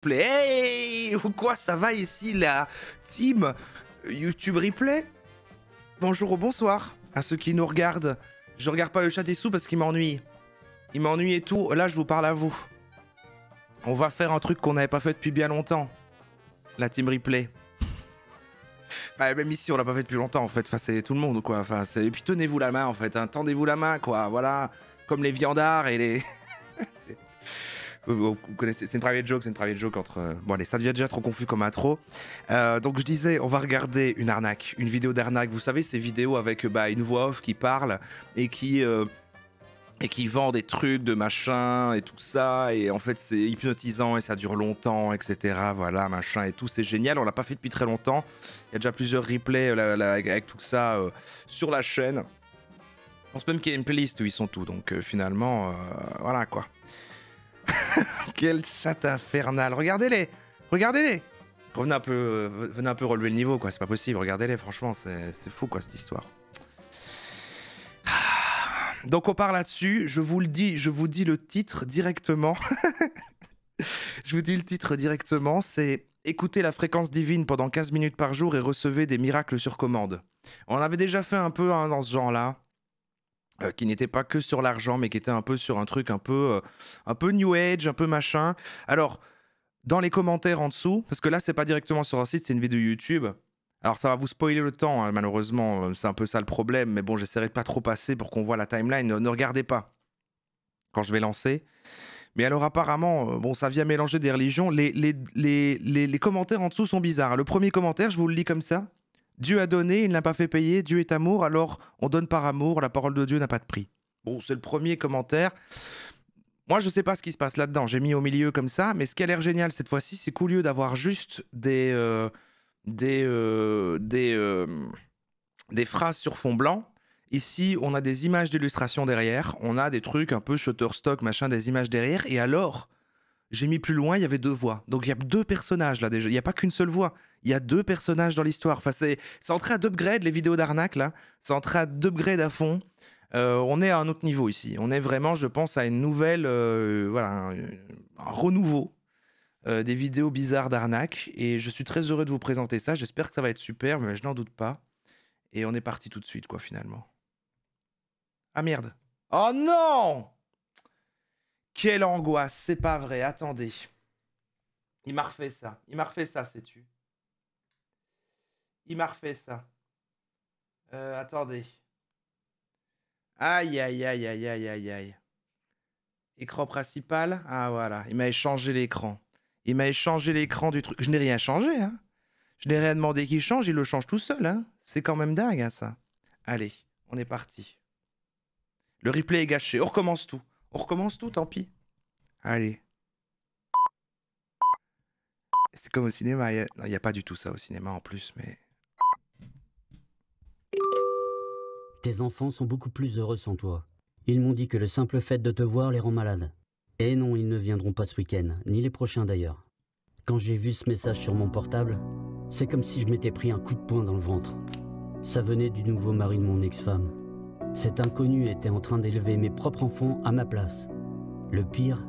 Hey, ou quoi, ça va ici la team YouTube Replay? Bonjour ou bonsoir à ceux qui nous regardent. Je regarde pas le chat dessous parce qu'il m'ennuie. Il m'ennuie et tout. Là, je vous parle à vous. On va faire un truc qu'on n'avait pas fait depuis bien longtemps. La team Replay. Enfin, même ici, on l'a pas fait depuis longtemps en fait. Enfin, c'est tout le monde quoi. Enfin, et puis tenez-vous la main en fait. Hein. Tendez-vous la main quoi. Voilà. Comme les viandards et les. Vous connaissez, c'est une private joke entre... Bon allez, ça devient déjà trop confus comme intro. Donc je disais, on va regarder une arnaque, une vidéo d'arnaque. Vous savez, ces vidéos avec une voix off qui parle et qui vend des trucs de machin et tout ça. Et en fait, c'est hypnotisant et ça dure longtemps, etc. Voilà, machin et tout. C'est génial, on l'a pas fait depuis très longtemps. Il y a déjà plusieurs replays avec tout ça sur la chaîne. Je pense même qu'il y a une playlist où ils sont tous. Donc finalement, voilà quoi. Quel chat infernal. Regardez-les. Regardez-les. Venez un peu relever le niveau, quoi. C'est pas possible. Regardez-les, franchement, c'est fou, quoi, cette histoire. Donc, on part là-dessus. Je vous dis le titre directement. Je vous dis le titre directement. C'est « Écoutez la fréquence divine pendant 15 minutes par jour et recevez des miracles sur commande ». On avait déjà fait un peu dans ce genre-là. Qui n'était pas que sur l'argent, mais qui était un peu sur un truc un peu New Age, un peu machin. Alors, dans les commentaires en dessous, parce que là, c'est pas directement sur un site, c'est une vidéo YouTube. Alors, ça va vous spoiler le temps, hein, malheureusement, c'est un peu ça le problème, mais bon, j'essaierai de pas trop passer pour qu'on voit la timeline. Ne regardez pas quand je vais lancer. Mais alors, apparemment, bon, ça vient mélanger des religions. Les commentaires en dessous sont bizarres. Le premier commentaire, je vous le lis comme ça. Dieu a donné, il n'a pas fait payer, Dieu est amour, alors on donne par amour, la parole de Dieu n'a pas de prix. Bon, c'est le premier commentaire. Moi, je sais pas ce qui se passe là-dedans, j'ai mis au milieu comme ça, mais ce qui a l'air génial cette fois-ci, c'est qu'au lieu d'avoir juste des phrases sur fond blanc, ici, on a des images d'illustration derrière, on a des trucs un peu Shutterstock, machin, des images derrière, et alors... J'ai mis plus loin, il y avait deux voix. Donc il y a deux personnages là déjà. Il n'y a pas qu'une seule voix. Il y a deux personnages dans l'histoire. Enfin, c'est en train d'upgrade les vidéos d'arnaque là. C'est en train d'upgrade à fond. On est à un autre niveau ici. On est vraiment, je pense, à une nouvelle, voilà, un renouveau des vidéos bizarres d'arnaque. Et je suis très heureux de vous présenter ça. J'espère que ça va être super, mais je n'en doute pas. Et on est parti tout de suite, quoi, finalement. Ah merde. Oh non! Quelle angoisse, c'est pas vrai. Attendez. Il m'a refait ça. Il m'a refait ça, sais-tu. Il m'a refait ça. Attendez. Aïe, aïe, aïe, aïe, aïe, aïe, aïe. Écran principal. Ah, voilà. Il m'a échangé l'écran. Il m'a échangé l'écran du truc. Je n'ai rien changé, hein. Je n'ai rien demandé qu'il change. Il le change tout seul, hein. C'est quand même dingue, hein, ça. Allez, on est parti. Le replay est gâché. On recommence tout. On recommence tout, tant pis. Allez. C'est comme au cinéma. Il n'y a pas du tout ça au cinéma en plus, mais... Tes enfants sont beaucoup plus heureux sans toi. Ils m'ont dit que le simple fait de te voir les rend malades. Et non, ils ne viendront pas ce week-end, ni les prochains d'ailleurs. Quand j'ai vu ce message sur mon portable, c'est comme si je m'étais pris un coup de poing dans le ventre. Ça venait du nouveau mari de mon ex-femme. Cet inconnu était en train d'élever mes propres enfants à ma place. Le pire,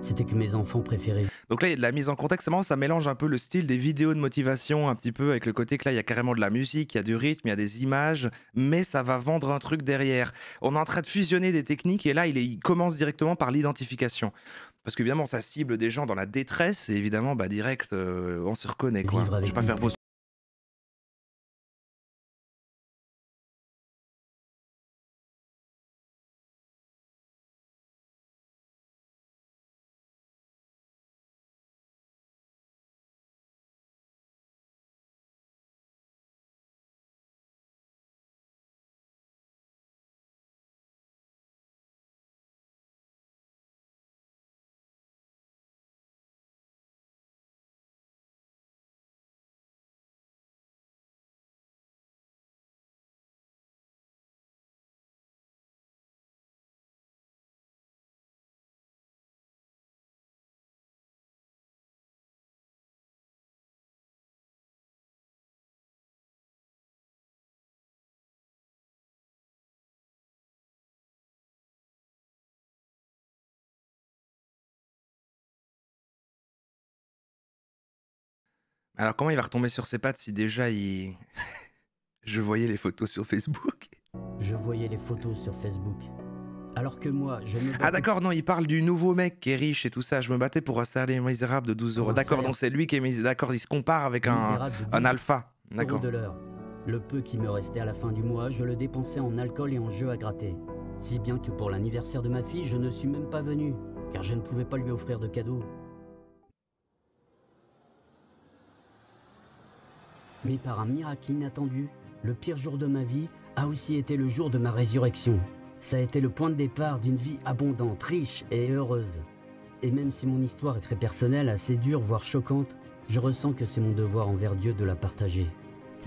c'était que mes enfants préféraient... Donc là, il y a de la mise en contexte, ça mélange un peu le style des vidéos de motivation, un petit peu avec le côté que là, il y a carrément de la musique, il y a du rythme, il y a des images, mais ça va vendre un truc derrière. On est en train de fusionner des techniques et là, il commence directement par l'identification. Parce qu'évidemment, ça cible des gens dans la détresse et évidemment, bah, direct, on se reconnaît, quoi. Je vais pas faire beau Alors comment il va retomber sur ses pattes si déjà il... Je voyais les photos sur Facebook. Je voyais les photos sur Facebook. Alors que moi, je me Ah battais d'accord, non, il parle du nouveau mec qui est riche et tout ça. Je me battais pour un salaire misérable de 12 pour euros. un D'accord, salaire donc c'est lui qui est misérable. D'accord, il se compare avec misérable de un 12 alpha. euros D'accord. de l'heure. Le peu qui me restait à la fin du mois, je le dépensais en alcool et en jeux à gratter. Si bien que pour l'anniversaire de ma fille, je ne suis même pas venu, car je ne pouvais pas lui offrir de cadeau. Mais par un miracle inattendu, le pire jour de ma vie a aussi été le jour de ma résurrection. Ça a été le point de départ d'une vie abondante, riche et heureuse. Et même si mon histoire est très personnelle, assez dure, voire choquante, je ressens que c'est mon devoir envers Dieu de la partager.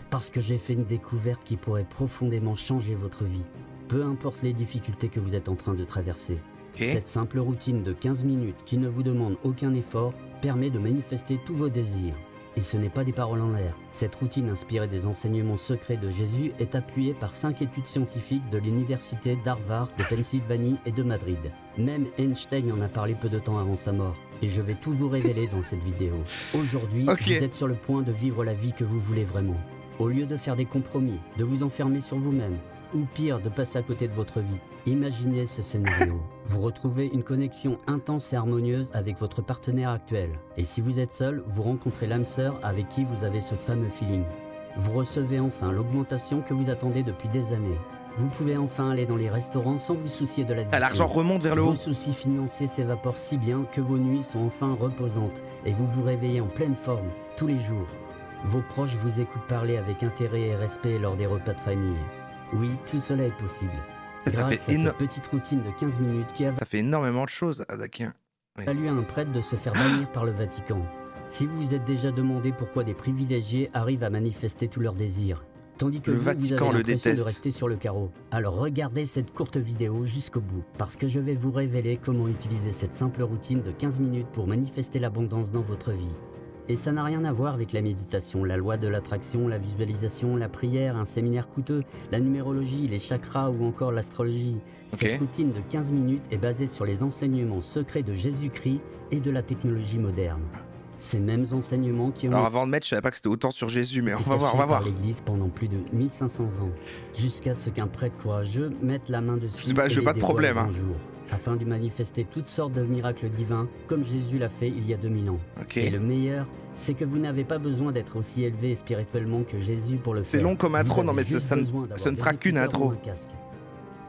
Parce que j'ai fait une découverte qui pourrait profondément changer votre vie. Peu importe les difficultés que vous êtes en train de traverser. Ok. Cette simple routine de 15 minutes qui ne vous demande aucun effort permet de manifester tous vos désirs. Et ce n'est pas des paroles en l'air. Cette routine inspirée des enseignements secrets de Jésus est appuyée par 5 études scientifiques de l'université d'Harvard, de Pennsylvanie et de Madrid. Même Einstein en a parlé peu de temps avant sa mort. Et je vais tout vous révéler dans cette vidéo. Aujourd'hui, Ok. vous êtes sur le point de vivre la vie que vous voulez vraiment. Au lieu de faire des compromis, de vous enfermer sur vous-même, ou pire, de passer à côté de votre vie, imaginez ce scénario. Vous retrouvez une connexion intense et harmonieuse avec votre partenaire actuel. Et si vous êtes seul, vous rencontrez l'âme sœur avec qui vous avez ce fameux feeling. Vous recevez enfin l'augmentation que vous attendez depuis des années. Vous pouvez enfin aller dans les restaurants sans vous soucier de l'addition. Ah, l'argent remonte vers le haut. Vos soucis financiers s'évaporent si bien que vos nuits sont enfin reposantes et vous vous réveillez en pleine forme tous les jours. Vos proches vous écoutent parler avec intérêt et respect lors des repas de famille. Oui, tout cela est possible. Ça Grâce fait à cette petite routine de 15 minutes qui a Ça fait énormément de choses, Adakin. valu à un prêtre de se faire bannir par le Vatican. Si vous vous êtes déjà demandé pourquoi des privilégiés arrivent à manifester tous leurs désirs, tandis que Le vous Vatican avez le l'impression de déteste. rester sur le carreau. Alors regardez cette courte vidéo jusqu'au bout, parce que je vais vous révéler comment utiliser cette simple routine de 15 minutes pour manifester l'abondance dans votre vie. Et ça n'a rien à voir avec la méditation, la loi de l'attraction, la visualisation, la prière, un séminaire coûteux, la numérologie, les chakras ou encore l'astrologie. Ok. Cette routine de 15 minutes est basée sur les enseignements secrets de Jésus-Christ et de la technologie moderne. Ces mêmes enseignements qui ont Alors avant de mettre, je savais pas que c'était autant sur Jésus, mais on été va voir, on cachés va voir. par l'Église pendant plus de 1500 ans, jusqu'à ce qu'un prêtre courageux mette la main dessus Je veux pas et les de dévoile problème, un hein. jour, afin de manifester toutes sortes de miracles divins, comme Jésus l'a fait il y a 2000 ans. Ok. Et le meilleur, c'est que vous n'avez pas besoin d'être aussi élevé spirituellement que Jésus pour le C'est faire. long comme intro, Vous non avez mais juste ça ne besoin d'avoir ce ne des sera qu'une écouteurs intro. ou un casque.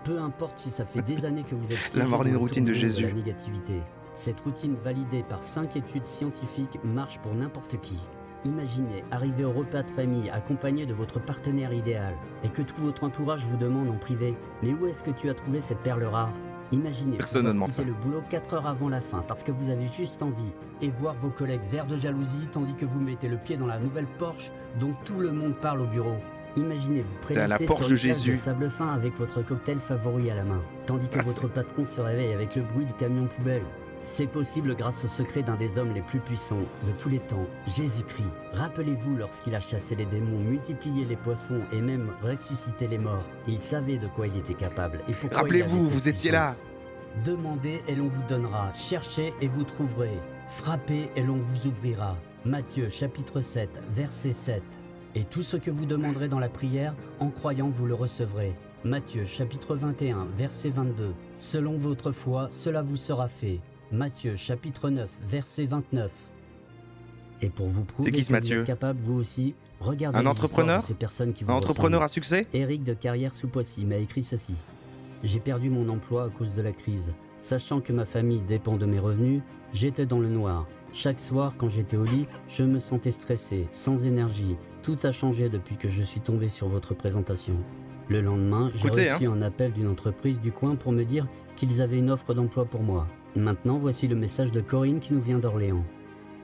Peu importe si ça fait des années que vous êtes La piégé morning dans le routine de tourbillon Jésus. la négativité. Cette routine validée par 5 études scientifiques marche pour n'importe qui. Imaginez arriver au repas de famille accompagné de votre partenaire idéal et que tout votre entourage vous demande en privé « Mais où est-ce que tu as trouvé cette perle rare ?» Imaginez Personne ne pouvoir demande quitter ça. le boulot 4 heures avant la fin parce que vous avez juste envie et voir vos collègues verts de jalousie tandis que vous mettez le pied dans la nouvelle Porsche dont tout le monde parle au bureau. Imaginez vous C'est à la prélasser Porsche sur de une plage de Jésus. sable fin avec votre cocktail favori à la main, tandis que Ah, votre patron se réveille avec le bruit du camion poubelle. C'est possible grâce au secret d'un des hommes les plus puissants de tous les temps, Jésus-Christ. Rappelez-vous lorsqu'il a chassé les démons, multiplié les poissons et même ressuscité les morts. Il savait de quoi il était capable et pourquoi il Rappelez-vous, avait cette vous étiez là. puissance. Demandez et l'on vous donnera, cherchez et vous trouverez, frappez et l'on vous ouvrira. Matthieu chapitre 7, verset 7. Et tout ce que vous demanderez dans la prière, en croyant vous le recevrez. Matthieu chapitre 21, verset 22. Selon votre foi, cela vous sera fait. Matthieu chapitre 9, verset 29. Et pour vous prouver C'est qui ce que vous Matthieu? êtes capable vous aussi, regardez Un les entrepreneur? histoires de ces personnes qui vous Un entrepreneur à ressemblent. succès? Éric de Carrière sous Poissy m'a écrit ceci. J'ai perdu mon emploi à cause de la crise. Sachant que ma famille dépend de mes revenus, j'étais dans le noir. Chaque soir, quand j'étais au lit, je me sentais stressé, sans énergie. Tout a changé depuis que je suis tombé sur votre présentation. Le lendemain, j'ai Écoutez, reçu un appel d'une entreprise du coin pour me dire qu'ils avaient une offre d'emploi pour moi. Maintenant, voici le message de Corinne qui nous vient d'Orléans.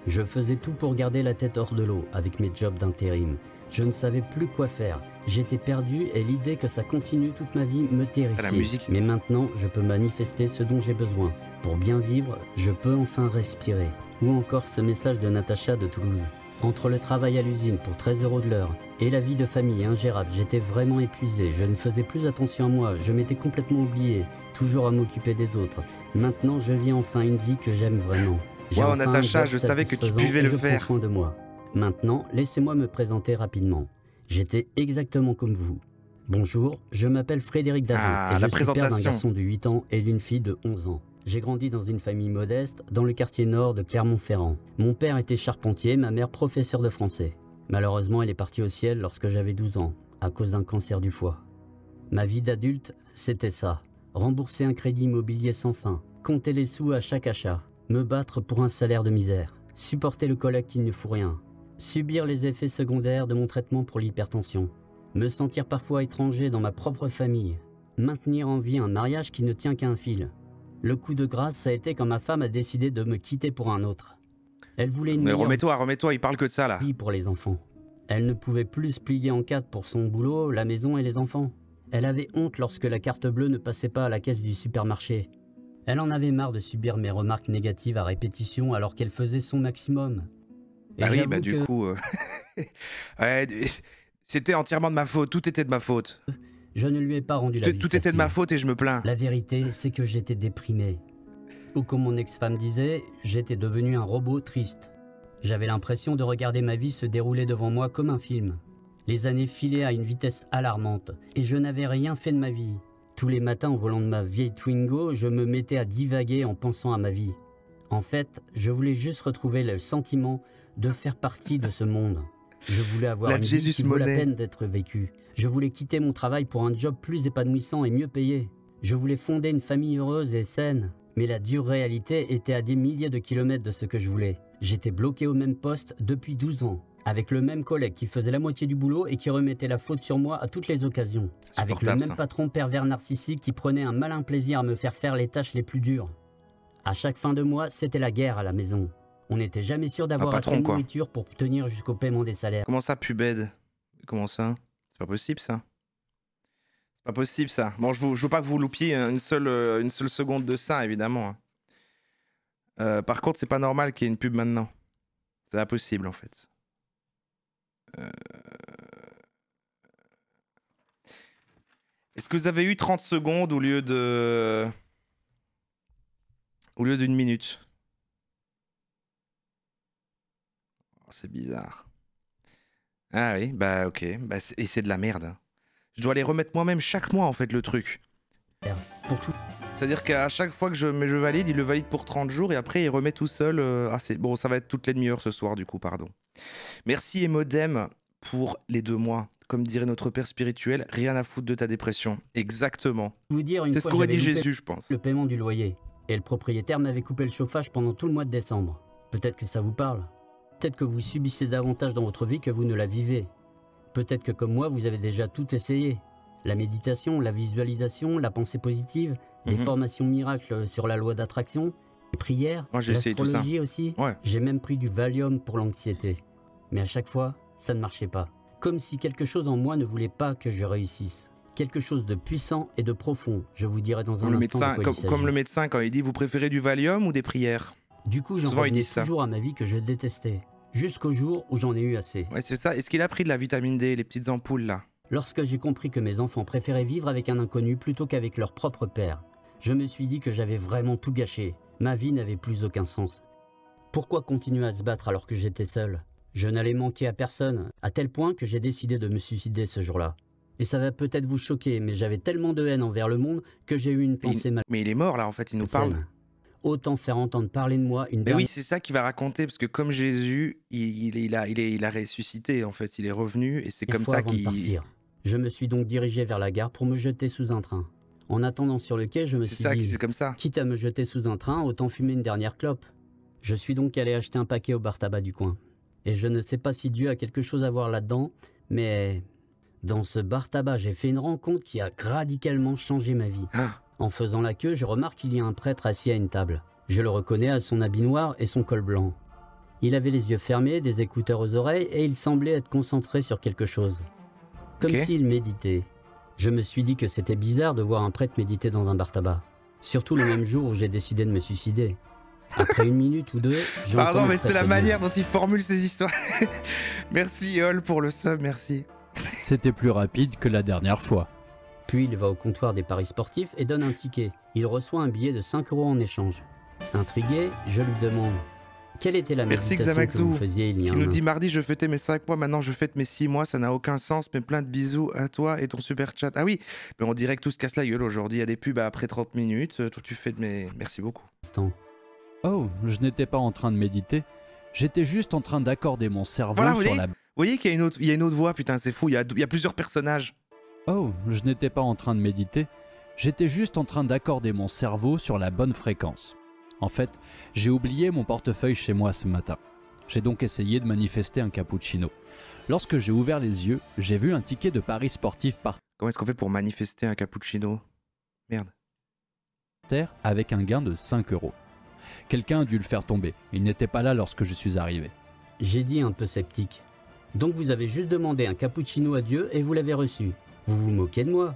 Je faisais tout pour garder la tête hors de l'eau avec mes jobs d'intérim. Je ne savais plus quoi faire. J'étais perdu et l'idée que ça continue toute ma vie me Ah, la terrifiait. musique. Mais maintenant, je peux manifester ce dont j'ai besoin. Pour bien vivre, je peux enfin respirer. Ou encore ce message de Natacha de Toulouse. Entre le travail à l'usine pour 13 € de l'heure et la vie de famille ingérable, j'étais vraiment épuisé. Je ne faisais plus attention à moi. Je m'étais complètement oublié, toujours à m'occuper des autres. Maintenant, je vis enfin une vie que j'aime vraiment. J'ai Wow, enfin un Natacha, job je savais que tu satisfaisant buvais et le je prends verre. soin de moi. Maintenant, laissez-moi me présenter rapidement. J'étais exactement comme vous. Bonjour, je m'appelle Frédéric Davot et je suis père d'un garçon de 8 ans et d'une fille de 11 ans. J'ai grandi dans une famille modeste, dans le quartier nord de Clermont-Ferrand. Mon père était charpentier, ma mère professeure de français. Malheureusement, elle est partie au ciel lorsque j'avais 12 ans, à cause d'un cancer du foie. Ma vie d'adulte, c'était ça. Rembourser un crédit immobilier sans fin, compter les sous à chaque achat, me battre pour un salaire de misère, supporter le collègue qui ne fout rien, subir les effets secondaires de mon traitement pour l'hypertension, me sentir parfois étranger dans ma propre famille, maintenir en vie un mariage qui ne tient qu'à un fil. Le coup de grâce, ça a été quand ma femme a décidé de me quitter pour un autre. Elle voulait une Mais meilleure remets-toi, il parle que de ça là. vie pour les enfants. Elle ne pouvait plus se plier en quatre pour son boulot, la maison et les enfants. Elle avait honte lorsque la carte bleue ne passait pas à la caisse du supermarché. Elle en avait marre de subir mes remarques négatives à répétition alors qu'elle faisait son maximum. Et Ah oui, j'avoue du que coup... ouais, c'était entièrement de ma faute, tout était de ma faute. je ne lui ai pas rendu la vie Tout était de facile. ma faute et je me plains. La vérité, c'est que j'étais déprimé. Ou comme mon ex-femme disait, j'étais devenu un robot triste. J'avais l'impression de regarder ma vie se dérouler devant moi comme un film. Les années filaient à une vitesse alarmante et je n'avais rien fait de ma vie. Tous les matins au volant de ma vieille Twingo, je me mettais à divaguer en pensant à ma vie. En fait, je voulais juste retrouver le sentiment de faire partie de ce monde. Je voulais avoir La une Jesus vie qui vaut la Money. peine d'être vécue. Je voulais quitter mon travail pour un job plus épanouissant et mieux payé. Je voulais fonder une famille heureuse et saine. Mais la dure réalité était à des milliers de kilomètres de ce que je voulais. J'étais bloqué au même poste depuis 12 ans, avec le même collègue qui faisait la moitié du boulot et qui remettait la faute sur moi à toutes les occasions. Avec le même patron pervers narcissique qui prenait un malin plaisir à me faire les tâches les plus dures. À chaque fin de mois, c'était la guerre à la maison. On n'était jamais sûr d'avoir assez de nourriture pour tenir jusqu'au paiement des salaires. Comment ça, pubède? Comment ça? C'est pas possible ça. C'est pas possible ça. Bon, je veux pas que vous loupiez une seule seconde de ça, évidemment. Par contre, c'est pas normal qu'il y ait une pub maintenant. C'est impossible en fait. Est-ce que vous avez eu 30 secondes au lieu d'une minute? Oh, c'est bizarre. Ah oui, bah ok. Bah, et c'est de la merde. Hein. Je dois les remettre moi-même chaque mois en fait le truc. Pour tout. C'est-à-dire qu'à chaque fois que je valide, il le valide pour 30 jours et après il remet tout seul. Ah, bon, ça va être toutes les demi-heures ce soir du coup, pardon. Merci Emodem pour les 2 mois. Comme dirait notre père spirituel, rien à foutre de ta dépression. Exactement. C'est ce qu'aurait dit Jésus, je pense. Le paiement du loyer. Et le propriétaire m'avait coupé le chauffage pendant tout le mois de décembre. Peut-être que ça vous parle. Peut-être que vous subissez davantage dans votre vie que vous ne la vivez. Peut-être que comme moi, vous avez déjà tout essayé. La méditation, la visualisation, la pensée positive, des formations miracles sur la loi d'attraction, les prières, l'astrologie aussi. Ouais. J'ai même pris du Valium pour l'anxiété. Mais à chaque fois, ça ne marchait pas. Comme si quelque chose en moi ne voulait pas que je réussisse. Quelque chose de puissant et de profond. Je vous dirai dans un instant de quoi il s'agit. Comme le médecin quand il dit vous préférez du Valium ou des prières. Du coup, j'en revenais toujours à ma vie que je détestais. Jusqu'au jour où j'en ai eu assez. Ouais, c'est ça. Est-ce qu'il a pris de la vitamine D, les petites ampoules là? Lorsque j'ai compris que mes enfants préféraient vivre avec un inconnu plutôt qu'avec leur propre père, je me suis dit que j'avais vraiment tout gâché. Ma vie n'avait plus aucun sens. Pourquoi continuer à se battre alors que j'étais seul? Je n'allais manquer à personne, à tel point que j'ai décidé de me suicider ce jour-là. Et ça va peut-être vous choquer, mais j'avais tellement de haine envers le monde que j'ai eu une pensée mal. Mais il est mort là en fait, il nous parle. Autant faire entendre parler de moi une Mais oui, c'est ça qu'il va raconter, parce que comme Jésus, il a ressuscité en fait, il est revenu, et c'est comme ça qu'il... Je me suis donc dirigé vers la gare pour me jeter sous un train. En attendant sur le quai, je me suis dit, c'est comme ça. Quitte à me jeter sous un train, autant fumer une dernière clope. Je suis donc allé acheter un paquet au bar tabac du coin. Et je ne sais pas si Dieu a quelque chose à voir là-dedans, mais dans ce bar tabac, j'ai fait une rencontre qui a radicalement changé ma vie. En faisant la queue, je remarque qu'il y a un prêtre assis à une table. Je le reconnais à son habit noir et son col blanc. Il avait les yeux fermés, des écouteurs aux oreilles et il semblait être concentré sur quelque chose. Comme s'il méditait. Je me suis dit que c'était bizarre de voir un prêtre méditer dans un bar tabac. Surtout le même jour où j'ai décidé de me suicider. Après 1 minute ou 2, Pardon, mais c'est la manière dont il formule ses histoires. Merci Yol pour le sub, merci. C'était plus rapide que la dernière fois. Puis il va au comptoir des paris sportifs et donne un ticket. Il reçoit un billet de 5 € en échange. Intrigué, je lui demande Quelle était la Merci méditation que Xamaxou, vous faisiez il y a qui un nous an? dit mardi je fêtais mes 5 mois, maintenant je fête mes 6 mois, ça n'a aucun sens, mais plein de bisous à toi et ton super chat. Ah oui, mais on dirait que tout se casse la gueule aujourd'hui, il y a des pubs après 30 minutes, toi tu fais de mes... Merci beaucoup. Oh, je n'étais pas en train de méditer. J'étais juste en train d'accorder mon cerveau Voilà, vous sur voyez, la... vous voyez qu'il y a une autre voix, putain c'est fou, il y a plusieurs personnages. Oh, je n'étais pas en train de méditer. J'étais juste en train d'accorder mon cerveau sur la bonne fréquence. En fait, j'ai oublié mon portefeuille chez moi ce matin. J'ai donc essayé de manifester un cappuccino. Lorsque j'ai ouvert les yeux, j'ai vu un ticket de paris sportif par Comment est-ce qu'on fait pour manifester un cappuccino? Merde. terre avec un gain de 5 €. Quelqu'un a dû le faire tomber. Il n'était pas là lorsque je suis arrivé. J'ai dit un peu sceptique. Donc vous avez juste demandé un cappuccino à Dieu et vous l'avez reçu. Vous vous moquez de moi?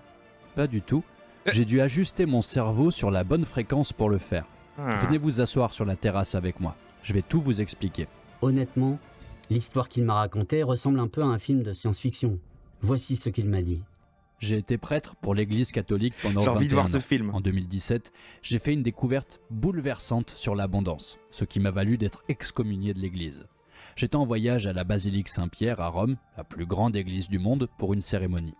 Pas du tout. J'ai dû ajuster mon cerveau sur la bonne fréquence pour le faire. Ah. Venez vous asseoir sur la terrasse avec moi. Je vais tout vous expliquer. Honnêtement, l'histoire qu'il m'a racontée ressemble un peu à un film de science-fiction. Voici ce qu'il m'a dit. J'ai été prêtre pour l'église catholique pendant 21 ans. J'ai envie de voir ce film. En 2017, j'ai fait une découverte bouleversante sur l'abondance, ce qui m'a valu d'être excommunié de l'église. J'étais en voyage à la basilique Saint-Pierre à Rome, la plus grande église du monde, pour une cérémonie.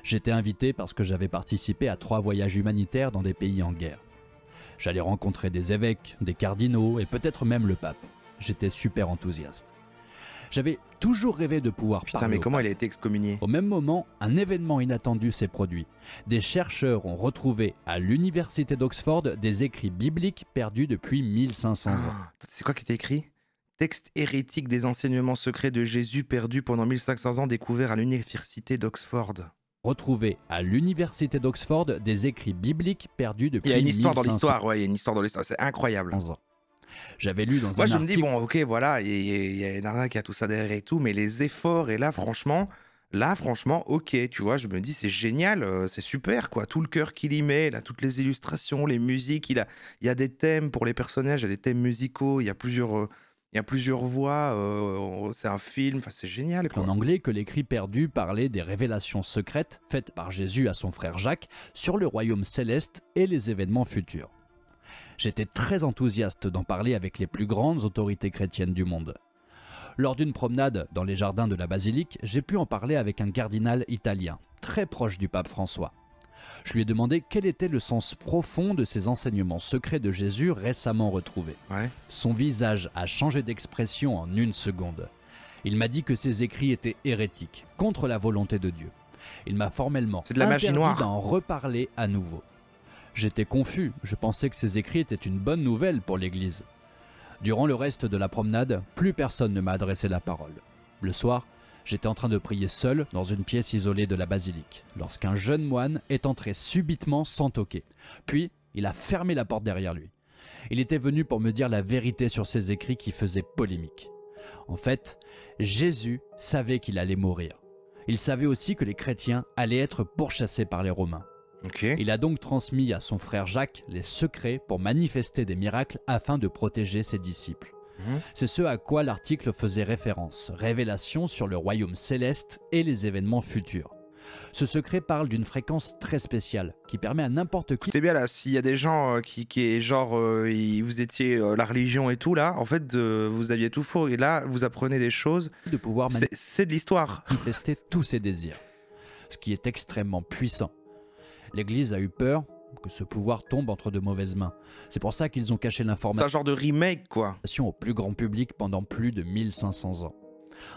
J'étais invité parce que j'avais participé à 3 voyages humanitaires dans des pays en guerre. J'allais rencontrer des évêques, des cardinaux et peut-être même le pape. J'étais super enthousiaste. J'avais toujours rêvé de pouvoir Putain, parler mais au comment pape. il a été excommunié? Au même moment, un événement inattendu s'est produit. Des chercheurs ont retrouvé à l'université d'Oxford des écrits bibliques perdus depuis 1500 ans. Ah, c'est quoi qui était écrit? Texte hérétique des enseignements secrets de Jésus perdus pendant 1500 ans découverts à l'université d'Oxford. Retrouvé à l'université d'Oxford des écrits bibliques perdus depuis Il y a une histoire dans 1500 l'histoire, ouais, il y a une histoire dans l'histoire, c'est incroyable. ans. J'avais lu dans Moi un je me article... dis, bon ok, voilà, il y a une arnaque à tout ça derrière et tout, mais les efforts, et là franchement, ok, tu vois, je me dis, c'est génial, c'est super, quoi, tout le cœur qu'il y met, là, toutes les illustrations, les musiques, il y a des thèmes pour les personnages, il y a des thèmes musicaux, il y a plusieurs voix, c'est un film, enfin c'est génial, quoi. en anglais que l'écrit perdu parlait des révélations secrètes faites par Jésus à son frère Jacques sur le royaume céleste et les événements futurs. J'étais très enthousiaste d'en parler avec les plus grandes autorités chrétiennes du monde. Lors d'une promenade dans les jardins de la basilique, j'ai pu en parler avec un cardinal italien, très proche du pape François. Je lui ai demandé quel était le sens profond de ces enseignements secrets de Jésus récemment retrouvés. Ouais. Son visage a changé d'expression en une seconde. Il m'a dit que ces écrits étaient hérétiques, contre la volonté de Dieu. Il m'a formellement C'est de la magie interdit noire. d'en reparler à nouveau. J'étais confus, je pensais que ces écrits étaient une bonne nouvelle pour l'Église. Durant le reste de la promenade, plus personne ne m'a adressé la parole. Le soir, j'étais en train de prier seul dans une pièce isolée de la basilique, lorsqu'un jeune moine est entré subitement sans toquer. Puis, il a fermé la porte derrière lui. Il était venu pour me dire la vérité sur ces écrits qui faisaient polémique. En fait, Jésus savait qu'il allait mourir. Il savait aussi que les chrétiens allaient être pourchassés par les Romains. Ok. Il a donc transmis à son frère Jacques les secrets pour manifester des miracles afin de protéger ses disciples. C'est ce à quoi l'article faisait référence, révélation sur le royaume céleste et les événements futurs. Ce secret parle d'une fréquence très spéciale qui permet à n'importe qui C'est bien là, s'il y a des gens qui est genre, vous étiez la religion et tout là, en fait vous aviez tout faux et là vous apprenez des choses, de pouvoir c'est de l'histoire. manifester tous ses désirs, ce qui est extrêmement puissant. L'Église a eu peur que ce pouvoir tombe entre de mauvaises mains. C'est pour ça qu'ils ont caché C'est l'information un genre de remake quoi. au plus grand public pendant plus de 1500 ans.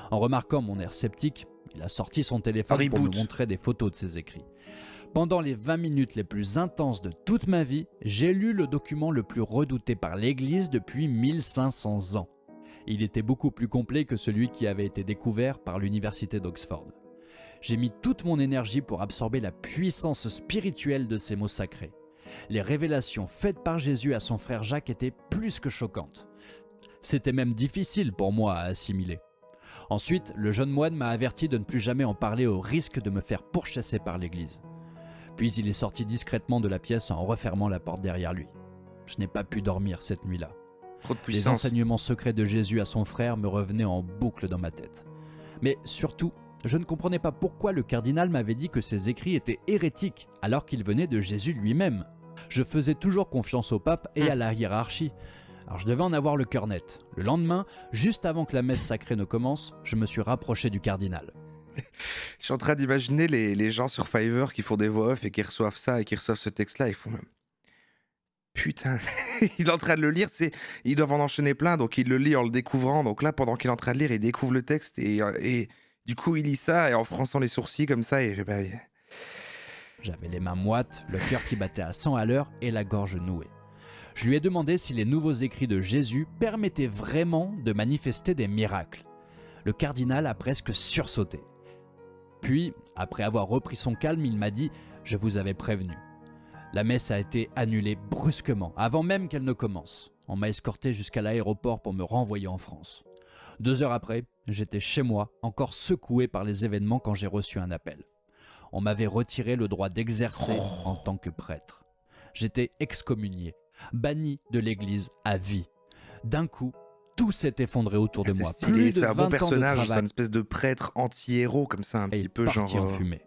En remarquant mon air sceptique, il a sorti son téléphone Un pour me reboot. montrer des photos de ses écrits. Pendant les 20 minutes les plus intenses de toute ma vie, j'ai lu le document le plus redouté par l'Église depuis 1500 ans. Il était beaucoup plus complet que celui qui avait été découvert par l'université d'Oxford. J'ai mis toute mon énergie pour absorber la puissance spirituelle de ces mots sacrés. Les révélations faites par Jésus à son frère Jacques étaient plus que choquantes. C'était même difficile pour moi à assimiler. Ensuite, le jeune moine m'a averti de ne plus jamais en parler au risque de me faire pourchasser par l'Église. Puis il est sorti discrètement de la pièce en refermant la porte derrière lui. Je n'ai pas pu dormir cette nuit-là. Trop de Les puissance. enseignements secrets de Jésus à son frère me revenaient en boucle dans ma tête. Mais surtout, je ne comprenais pas pourquoi le cardinal m'avait dit que ses écrits étaient hérétiques, alors qu'ils venaient de Jésus lui-même. Je faisais toujours confiance au pape et à la hiérarchie. Alors je devais en avoir le cœur net. Le lendemain, juste avant que la messe sacrée ne commence, je me suis rapproché du cardinal. Je suis en train d'imaginer les gens sur Fiverr qui font des voix off et qui reçoivent ça et qui reçoivent ce texte-là. Ils font même. Putain, il est en train de le lire, ils doivent en enchaîner plein, donc il le lit en le découvrant. Donc là, pendant qu'il est en train de lire, il découvre le texte et du coup, il lit ça et en fronçant les sourcils comme ça. Et J'avais les mains moites, le cœur qui battait à 100 à l'heure et la gorge nouée. Je lui ai demandé si les nouveaux écrits de Jésus permettaient vraiment de manifester des miracles. Le cardinal a presque sursauté. Puis, après avoir repris son calme, il m'a dit « Je vous avais prévenu ». La messe a été annulée brusquement, avant même qu'elle ne commence. On m'a escorté jusqu'à l'aéroport pour me renvoyer en France. 2 heures après, j'étais chez moi, encore secoué par les événements quand j'ai reçu un appel. On m'avait retiré le droit d'exercer en tant que prêtre. J'étais excommunié, banni de l'église à vie. D'un coup, tout s'est effondré autour de moi. C'est stylé, c'est un bon 20 ans de personnage, c'est travail une espèce de prêtre anti-héros comme ça, un et petit peu parti genre. en fumée.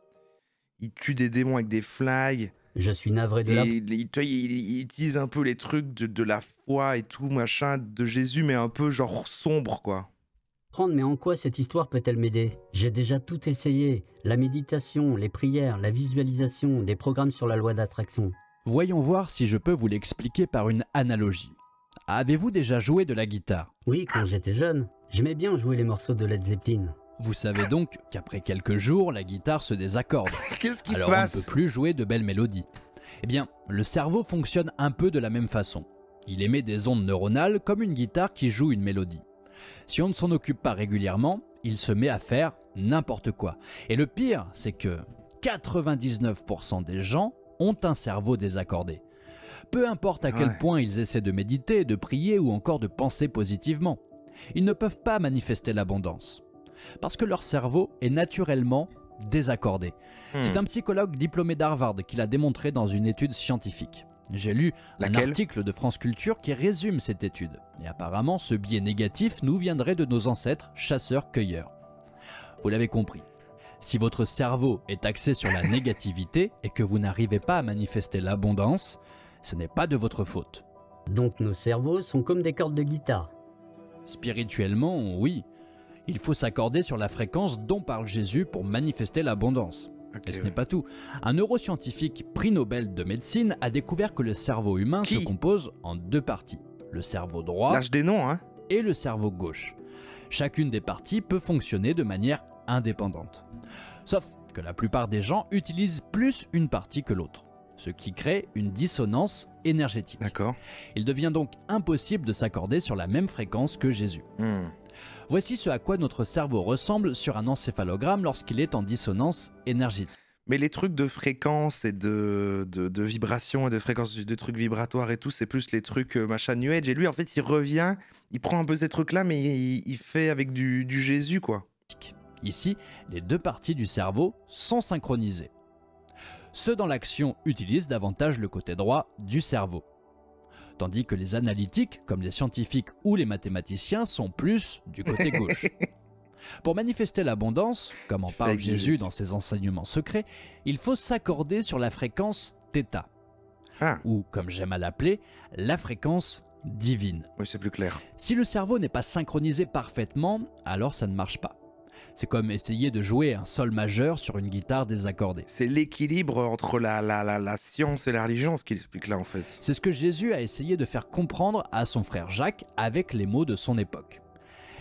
Il tue des démons avec des flags. Je suis navré de Et la... il utilise un peu les trucs de la foi et tout, machin, de Jésus, mais un peu genre sombre, quoi. Prendre, mais en quoi cette histoire peut-elle m'aider? J'ai déjà tout essayé. La méditation, les prières, la visualisation, des programmes sur la loi d'attraction. Voyons voir si je peux vous l'expliquer par une analogie. Avez-vous déjà joué de la guitare? Oui, quand j'étais jeune, j'aimais bien jouer les morceaux de Led Zeppelin. Vous savez donc qu'après quelques jours, la guitare se désaccorde. Qu'est-ce qui se Alors on ne passe? peut plus jouer de belles mélodies. Eh bien, le cerveau fonctionne un peu de la même façon. Il émet des ondes neuronales comme une guitare qui joue une mélodie. Si on ne s'en occupe pas régulièrement, il se met à faire n'importe quoi. Et le pire, c'est que 99% des gens ont un cerveau désaccordé. Peu importe à quel point ils essaient de méditer, de prier ou encore de penser positivement, ils ne peuvent pas manifester l'abondance. Parce que leur cerveau est naturellement désaccordé. C'est un psychologue diplômé d'Harvard qui l'a démontré dans une étude scientifique. J'ai lu un article de France Culture qui résume cette étude. Et apparemment, ce biais négatif nous viendrait de nos ancêtres chasseurs-cueilleurs. Vous l'avez compris. Si votre cerveau est axé sur la négativité et que vous n'arrivez pas à manifester l'abondance, ce n'est pas de votre faute. Donc nos cerveaux sont comme des cordes de guitare. Spirituellement, oui. Il faut s'accorder sur la fréquence dont parle Jésus pour manifester l'abondance. Et ce n'est pas tout. Un neuroscientifique prix Nobel de médecine a découvert que le cerveau humain se compose en 2 parties. Le cerveau droit Lâche des noms, hein. Et le cerveau gauche. Chacune des parties peut fonctionner de manière indépendante. Sauf que la plupart des gens utilisent plus une partie que l'autre, ce qui crée une dissonance énergétique. D'accord. Il devient donc impossible de s'accorder sur la même fréquence que Jésus. Voici ce à quoi notre cerveau ressemble sur un encéphalogramme lorsqu'il est en dissonance énergétique. Mais les trucs de fréquence et de vibration et de fréquence de trucs vibratoires et tout, c'est plus les trucs machin New Age. Et lui, en fait, il revient, il prend un peu ces trucs-là, mais il fait avec du Jésus, quoi. Ici, les 2 parties du cerveau sont synchronisées. Ceux dans l'action utilisent davantage le côté droit du cerveau, tandis que les analytiques, comme les scientifiques ou les mathématiciens, sont plus du côté gauche. Pour manifester l'abondance, comme en parle Jésus dans ses enseignements secrets, il faut s'accorder sur la fréquence θ, ou, comme j'aime à l'appeler, la fréquence divine. Oui, c'est plus clair. Si le cerveau n'est pas synchronisé parfaitement, alors ça ne marche pas. C'est comme essayer de jouer un sol majeur sur une guitare désaccordée. C'est l'équilibre entre la science et la religion, ce qu'il explique là, en fait. C'est ce que Jésus a essayé de faire comprendre à son frère Jacques avec les mots de son époque.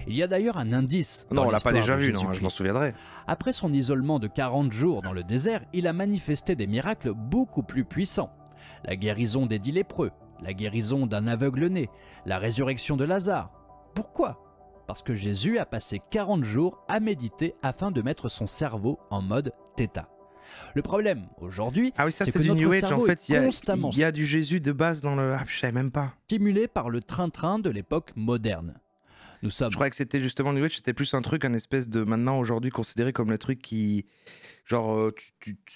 Il y a d'ailleurs un indice. Non, on l'a pas déjà vu, non, Jésus-Christ. je m'en souviendrai. Après son isolement de 40 jours dans le désert, il a manifesté des miracles beaucoup plus puissants. La guérison des 10 lépreux, la guérison d'un aveugle-né, la résurrection de Lazare. Pourquoi ? Parce que Jésus a passé 40 jours à méditer afin de mettre son cerveau en mode θ. Le problème aujourd'hui, Ah oui, ça c'est c'est que du notre New Age, cerveau en fait, est constamment il y a du Jésus de base dans le... Ah, je savais même pas. stimulé par le train-train de l'époque moderne. Nous sommes... Je croyais que c'était justement New Age, c'était plus un truc, un espèce de, maintenant, aujourd'hui, considéré comme le truc qui... Genre,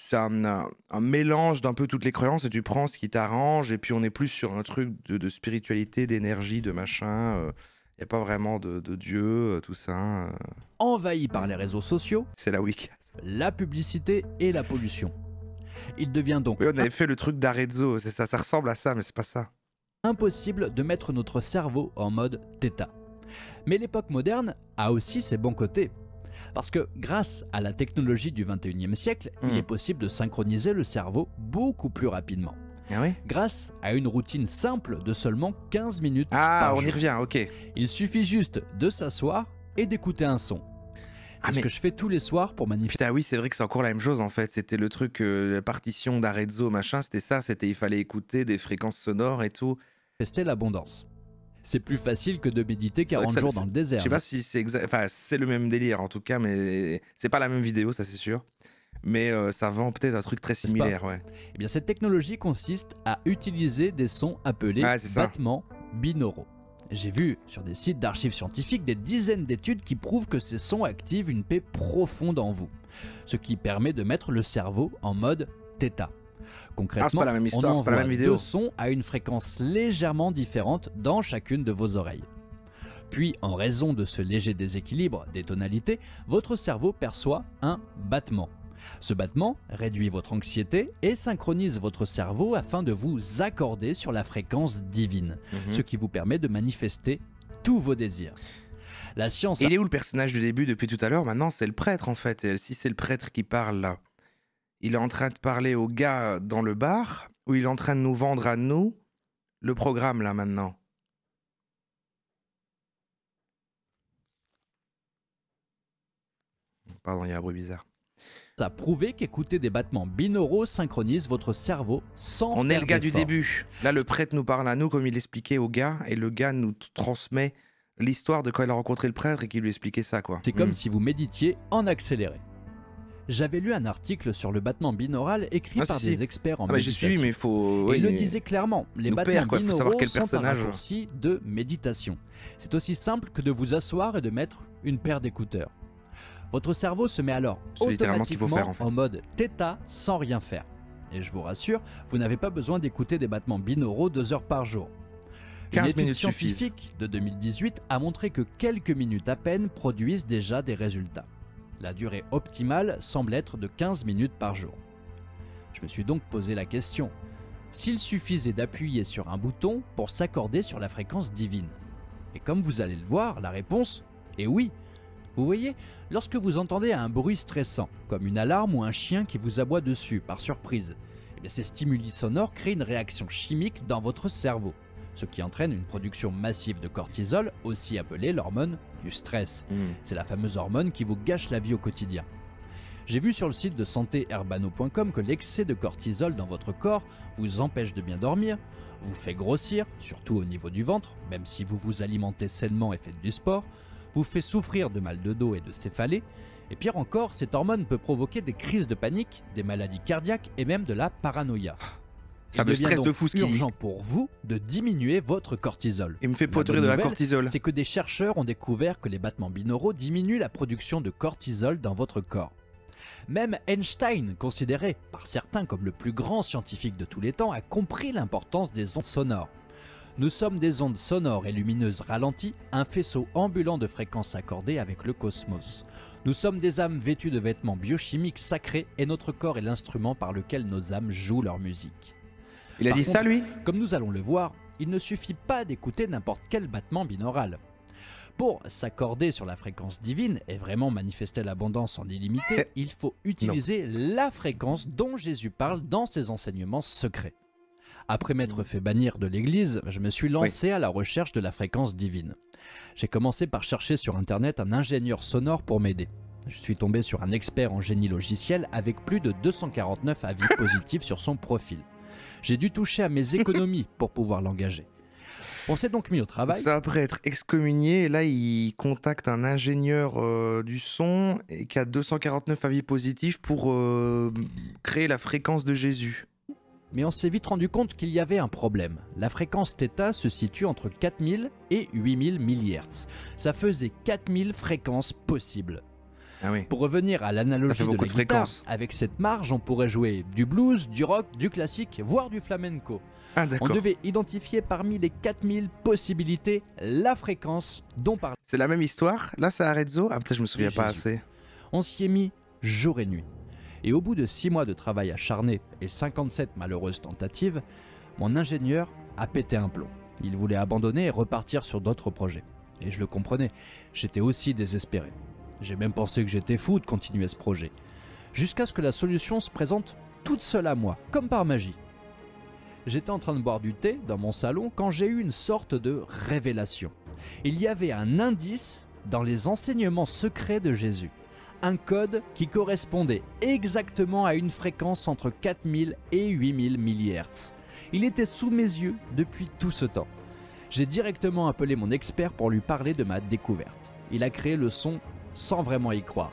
c'est un mélange d'un peu toutes les croyances et tu prends ce qui t'arrange et puis on est plus sur un truc de spiritualité, d'énergie, de machin... Il n'y a pas vraiment de Dieu, tout ça. Envahi par les réseaux sociaux, C'est la week. la publicité et la pollution. Il devient donc... Oui, on avait fait le truc d'Arezzo, c'est ça, ça ressemble à ça, mais c'est pas ça. impossible de mettre notre cerveau en mode θ. Mais l'époque moderne a aussi ses bons côtés. Parce que grâce à la technologie du 21e siècle, il est possible de synchroniser le cerveau beaucoup plus rapidement. Ah oui? Grâce à une routine simple de seulement 15 minutes Ah, par on jour. y revient, ok. Il suffit juste de s'asseoir et d'écouter un son. C'est ce que je fais tous les soirs pour manifester Putain, oui, c'est vrai que c'est encore la même chose en fait. C'était le truc, la partition d'Arezzo, machin, c'était ça. Il fallait écouter des fréquences sonores et tout. l'abondance. C'est plus facile que de méditer C'est vrai 40 que jours dans le désert. Je sais pas si c'est exact. Enfin, c'est le même délire en tout cas, mais c'est pas la même vidéo, ça c'est sûr. Mais ça vend peut-être un truc très similaire, ouais. Eh bien, cette technologie consiste à utiliser des sons appelés Ouais, c'est ça. battements binauraux. J'ai vu sur des sites d'archives scientifiques des dizaines d'études qui prouvent que ces sons activent une paix profonde en vous, ce qui permet de mettre le cerveau en mode θ. Concrètement, c'est pas la même histoire, on c'est pas la envoie même vidéo. deux sons à une fréquence légèrement différente dans chacune de vos oreilles. Puis, en raison de ce léger déséquilibre des tonalités, votre cerveau perçoit un battement. Ce battement réduit votre anxiété et synchronise votre cerveau afin de vous accorder sur la fréquence divine, ce qui vous permet de manifester tous vos désirs. La science... Et il est où le personnage du début depuis tout à l'heure? Maintenant, c'est le prêtre en fait. Et si c'est le prêtre qui parle là, il est en train de parler au gars dans le bar ou il est en train de nous vendre à nous le programme là maintenant? Pardon, il y a un bruit bizarre. a prouvé qu'écouter des battements binauraux synchronise votre cerveau sans On faire est le gars du d'effort. début. Là, le prêtre nous parle à nous comme il expliquait au gars et le gars nous transmet l'histoire de quand il a rencontré le prêtre et qu'il lui expliquait ça, quoi. C'est comme si vous méditiez en accéléré. J'avais lu un article sur le battement binaural écrit Ah, par si, des si. experts en Ah bah, j'ai méditation. suivi, mais il faut... Et oui, il le disait clairement, les nous battements perd, quoi. Faut binauraux savoir quel sont un personnage. raccourci de méditation. C'est aussi simple que de vous asseoir et de mettre une paire d'écouteurs. Votre cerveau se met alors C'est littéralement ce qu'il faut automatiquement faire, en fait. mode θ sans rien faire. Et je vous rassure, vous n'avez pas besoin d'écouter des battements binauraux 2 heures par jour. 15 Une étude minutes suffisent. scientifique de 2018 a montré que quelques minutes à peine produisent déjà des résultats. La durée optimale semble être de 15 minutes par jour. Je me suis donc posé la question, s'il suffisait d'appuyer sur un bouton pour s'accorder sur la fréquence divine? Et comme vous allez le voir, la réponse est oui. Vous voyez, lorsque vous entendez un bruit stressant, comme une alarme ou un chien qui vous aboie dessus par surprise, eh bien ces stimuli sonores créent une réaction chimique dans votre cerveau, ce qui entraîne une production massive de cortisol, aussi appelée l'hormone du stress. C'est la fameuse hormone qui vous gâche la vie au quotidien. J'ai vu sur le site de santéherbano.com que l'excès de cortisol dans votre corps vous empêche de bien dormir, vous fait grossir, surtout au niveau du ventre, même si vous vous alimentez sainement et faites du sport, vous fait souffrir de mal de dos et de céphalée, et pire encore, cette hormone peut provoquer des crises de panique, des maladies cardiaques et même de la paranoïa. Ça Il me devient stresse donc de fou ce qu'il dit. urgent pour vous de diminuer votre cortisol. Il me fait La poudrer bonne de la nouvelle, cortisol. C'est que des chercheurs ont découvert que les battements binauraux diminuent la production de cortisol dans votre corps. Même Einstein, considéré par certains comme le plus grand scientifique de tous les temps, a compris l'importance des ondes sonores. Nous sommes des ondes sonores et lumineuses ralenties, un faisceau ambulant de fréquences accordées avec le cosmos. Nous sommes des âmes vêtues de vêtements biochimiques sacrés et notre corps est l'instrument par lequel nos âmes jouent leur musique. Il a Par dit ça, contre, lui? Comme nous allons le voir, il ne suffit pas d'écouter n'importe quel battement binaural. Pour s'accorder sur la fréquence divine et vraiment manifester l'abondance en illimité, il faut utiliser la fréquence dont Jésus parle dans ses enseignements secrets. Après m'être fait bannir de l'église, je me suis lancé à la recherche de la fréquence divine. J'ai commencé par chercher sur internet un ingénieur sonore pour m'aider. Je suis tombé sur un expert en génie logiciel avec plus de 249 avis positifs sur son profil. J'ai dû toucher à mes économies pour pouvoir l'engager. On s'est donc mis au travail. Ça, après être excommunié, là, il contacte un ingénieur du son et qui a 249 avis positifs pour créer la fréquence de Jésus. Mais on s'est vite rendu compte qu'il y avait un problème. La fréquence θ se situe entre 4000 et 8000 mHz. Ça faisait 4000 fréquences possibles. Ah oui. Pour revenir à Ça l'analogie fait de la beaucoup de guitare, fréquences. avec cette marge, on pourrait jouer du blues, du rock, du classique, voire du flamenco. Ah On d'accord. devait identifier parmi les 4000 possibilités la fréquence dont parlait. C'est la même histoire? Là, c'est Arezzo? Ah putain, je me souviens Et pas Jésus. assez. On s'y est mis jour et nuit. Et au bout de 6 mois de travail acharné et 57 malheureuses tentatives, mon ingénieur à péter un plomb. Il voulait abandonner et repartir sur d'autres projets. Et je le comprenais, j'étais aussi désespéré. J'ai même pensé que j'étais fou de continuer ce projet. Jusqu'à ce que la solution se présente toute seule à moi, comme par magie. J'étais en train de boire du thé dans mon salon quand j'ai eu une sorte de révélation. Il y avait un indice dans les enseignements secrets de Jésus. Un code qui correspondait exactement à une fréquence entre 4000 et 8000 mHz. Il était sous mes yeux depuis tout ce temps. J'ai directement appelé mon expert pour lui parler de ma découverte. Il a créé le son sans vraiment y croire.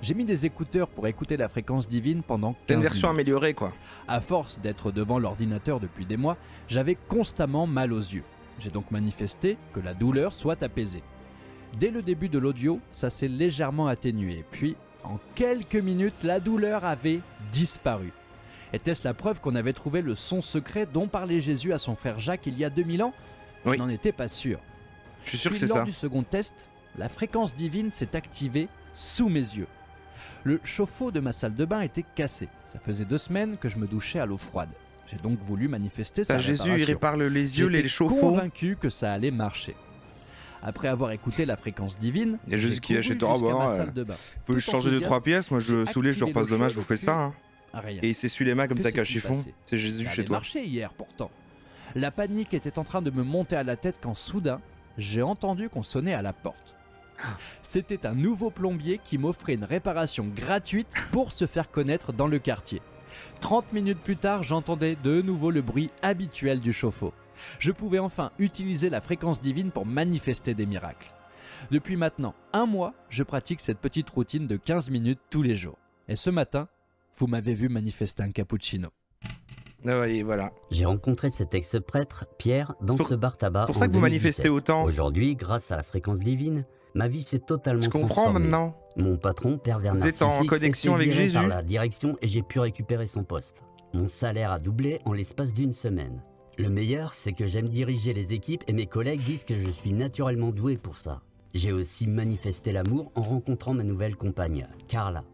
J'ai mis des écouteurs pour écouter la fréquence divine pendant 15 minutes. C'est une version améliorée, quoi. À force d'être devant l'ordinateur depuis des mois, j'avais constamment mal aux yeux. J'ai donc manifesté que la douleur soit apaisée. Dès le début de l'audio, ça s'est légèrement atténué. Puis, en quelques minutes, la douleur avait disparu. Était-ce la preuve qu'on avait trouvé le son secret dont parlait Jésus à son frère Jacques il y a 2000 ans ? Oui. Je n'en étais pas sûr. Je suis sûr Puis, que c'est lors ça. du second test, la fréquence divine s'est activée sous mes yeux. Le chauffe-eau de ma salle de bain était cassé. Ça faisait 2 semaines que je me douchais à l'eau froide. J'ai donc voulu manifester sa Jésus, il réparation. répare les yeux, les J'étais chauffe-eau. convaincu que ça allait marcher. Après avoir écouté la fréquence divine, Il y a Jésus j'ai qui couru achète jusqu'à ma ma salle de bain. Vous Tout changer de 3 enthousiaste, pièces, moi je j'ai saoulé, je activé repasse l'eau demain, chaude je vous fais depuis- ça. Hein. Rien. Et il s'essuie les mains comme Que ça avec un s'est-il chiffon. passé ? C'est Jésus Ça chez avait toi. marché hier pourtant. La panique était en train de me monter à la tête quand soudain, j'ai entendu qu'on sonnait à la porte. C'était un nouveau plombier qui m'offrait une réparation gratuite pour se faire connaître dans le quartier. 30 minutes plus tard, j'entendais de nouveau le bruit habituel du chauffe-eau. Je pouvais enfin utiliser la fréquence divine pour manifester des miracles. Depuis maintenant 1 mois, je pratique cette petite routine de 15 minutes tous les jours. Et ce matin, vous m'avez vu manifester un cappuccino. Ah ouais, voilà. J'ai rencontré cet ex-prêtre, Pierre, dans C'est pour- ce bar tabac. C'est pour ça en que vous 2017. manifestez autant. Aujourd'hui, grâce à la fréquence divine, ma vie s'est totalement Je comprends transformée. maintenant. Mon patron, pervers Vous êtes en narcissique, s'est connexion fait avec virer Jésus. par la direction et j'ai pu récupérer son poste. Mon salaire a doublé en l'espace d'1 semaine. Le meilleur, c'est que j'aime diriger les équipes et mes collègues disent que je suis naturellement doué pour ça. J'ai aussi manifesté l'amour en rencontrant ma nouvelle compagne, Carla.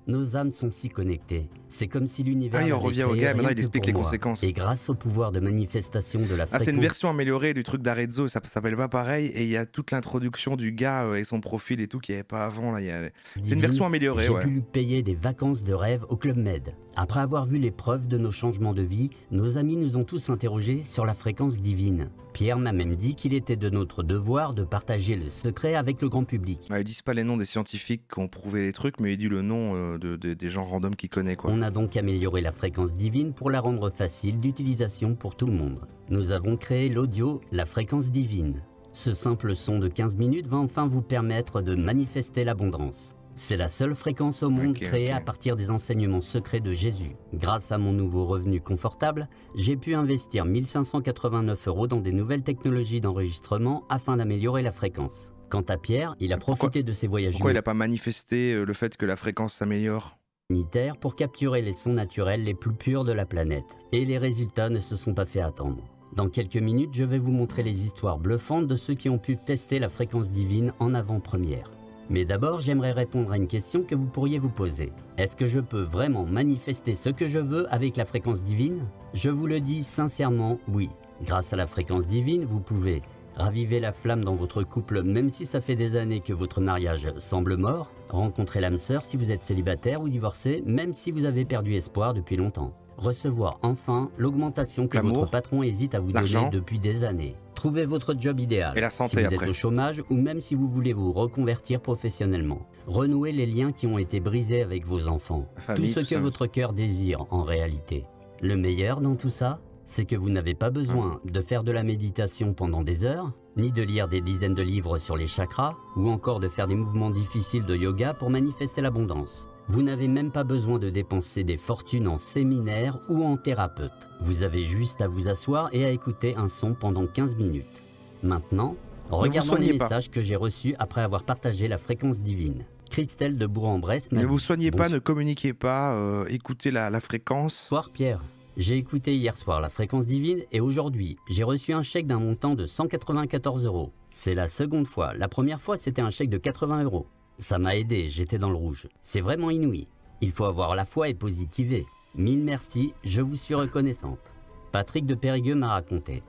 Nos âmes sont si connectées. C'est comme si l'univers Ah oui, on l'avait revient au créé gars, rien maintenant il que explique pour les moi. conséquences. Et grâce au pouvoir de manifestation de la Ah, fréquence c'est une version améliorée du truc d'Arezzo, ça s'appelle pas pareil, et il y a toute l'introduction du gars et son profil et tout qu'il n'y avait pas avant. Là, C'est une divine, version améliorée, j'ai ouais. pu lui payer des vacances de rêve au Club Med. Après avoir vu les preuves de nos changements de vie, nos amis nous ont tous interrogés sur la fréquence divine. Pierre m'a même dit qu'il était de notre devoir de partager le secret avec le grand public. Ouais, ils disent pas les noms des scientifiques qui ont prouvé les trucs, mais ils disent le nom des gens random qu'ils connaissent, quoi. On a donc amélioré la fréquence divine pour la rendre facile d'utilisation pour tout le monde. Nous avons créé l'audio, la fréquence divine. Ce simple son de 15 minutes va enfin vous permettre de manifester l'abondance. C'est la seule fréquence au monde Ok, créée ok. à partir des enseignements secrets de Jésus. Grâce à mon nouveau revenu confortable, j'ai pu investir 1589 € dans des nouvelles technologies d'enregistrement afin d'améliorer la fréquence. Quant à Pierre, il a profité de ses voyages Pourquoi il a pas manifesté le fait que la fréquence s'améliore? humanitaires pour capturer les sons naturels les plus purs de la planète. Et les résultats ne se sont pas fait attendre. Dans quelques minutes, je vais vous montrer les histoires bluffantes de ceux qui ont pu tester la fréquence divine en avant-première. Mais d'abord, j'aimerais répondre à une question que vous pourriez vous poser. Est-ce que je peux vraiment manifester ce que je veux avec la fréquence divine? Je vous le dis sincèrement, oui. Grâce à la fréquence divine, vous pouvez raviver la flamme dans votre couple même si ça fait des années que votre mariage semble mort, rencontrer l'âme sœur si vous êtes célibataire ou divorcé même si vous avez perdu espoir depuis longtemps, recevoir enfin l'augmentation que L'amour, votre patron hésite à vous donner l'argent, depuis des années, trouver votre job idéal et la si santé vous après. êtes au chômage ou même si vous voulez vous reconvertir professionnellement, renouer les liens qui ont été brisés avec vos enfants, La famille, tout ce tout que ça. votre cœur désire en réalité. Le meilleur dans tout ça, c'est que vous n'avez pas besoin de faire de la méditation pendant des heures, ni de lire des dizaines de livres sur les chakras, ou encore de faire des mouvements difficiles de yoga pour manifester l'abondance. Vous n'avez même pas besoin de dépenser des fortunes en séminaire ou en thérapeute. Vous avez juste à vous asseoir et à écouter un son pendant 15 minutes. Maintenant, regardons les soignez pas. messages que j'ai reçus après avoir partagé la fréquence divine. Christelle de Bourg-en-Bresse m'a Ne dit vous soignez pas, Bonsoir. ne communiquez pas, écoutez la fréquence. Bonsoir Pierre. J'ai écouté hier soir la fréquence divine et aujourd'hui, j'ai reçu un chèque d'un montant de 194 €. C'est la seconde fois. La première fois, c'était un chèque de 80 €. Ça m'a aidé, j'étais dans le rouge. C'est vraiment inouï. Il faut avoir la foi et positiver. Mille merci, je vous suis reconnaissante. Patrick de Périgueux m'a raconté.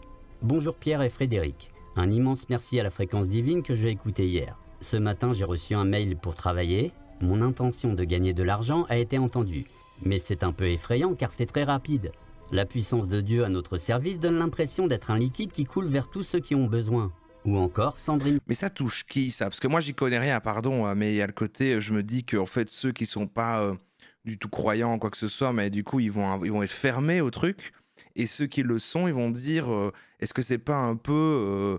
Bonjour Pierre et Frédéric. Un immense merci à la fréquence divine que j'ai écoutée hier. Ce matin, j'ai reçu un mail pour travailler. Mon intention de gagner de l'argent a été entendue. Mais c'est un peu effrayant car c'est très rapide. La puissance de Dieu à notre service donne l'impression d'être un liquide qui coule vers tous ceux qui ont besoin. Ou encore Sandrine. Mais ça touche qui ça? Parce que moi j'y connais rien, pardon, mais il y a le côté, je me dis qu'en fait ceux qui sont pas du tout croyants, quoi que ce soit, mais du coup ils vont être fermés au truc. Et ceux qui le sont, ils vont dire est-ce que c'est pas un peu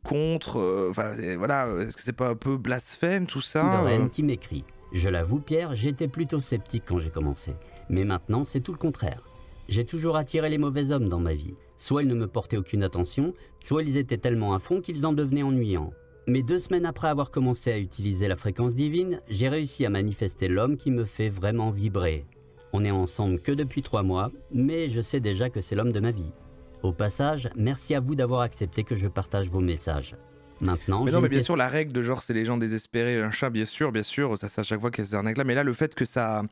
contre, voilà, est-ce que c'est pas un peu blasphème tout ça Lorraine qui m'écrit. Je l'avoue Pierre, j'étais plutôt sceptique quand j'ai commencé. Mais maintenant c'est tout le contraire. J'ai toujours attiré les mauvais hommes dans ma vie. Soit ils ne me portaient aucune attention, soit ils étaient tellement à fond qu'ils en devenaient ennuyants. Mais 2 semaines après avoir commencé à utiliser la fréquence divine, j'ai réussi à manifester l'homme qui me fait vraiment vibrer. On est ensemble que depuis 3 mois, mais je sais déjà que c'est l'homme de ma vie. Au passage, merci à vous d'avoir accepté que je partage vos messages. Maintenant, mais non, mais bien sûr, la règle de genre, c'est les gens désespérés, un chat, bien sûr, ça c'est à chaque fois qu'il y a ces arnaques-là. Mais là, le fait que ça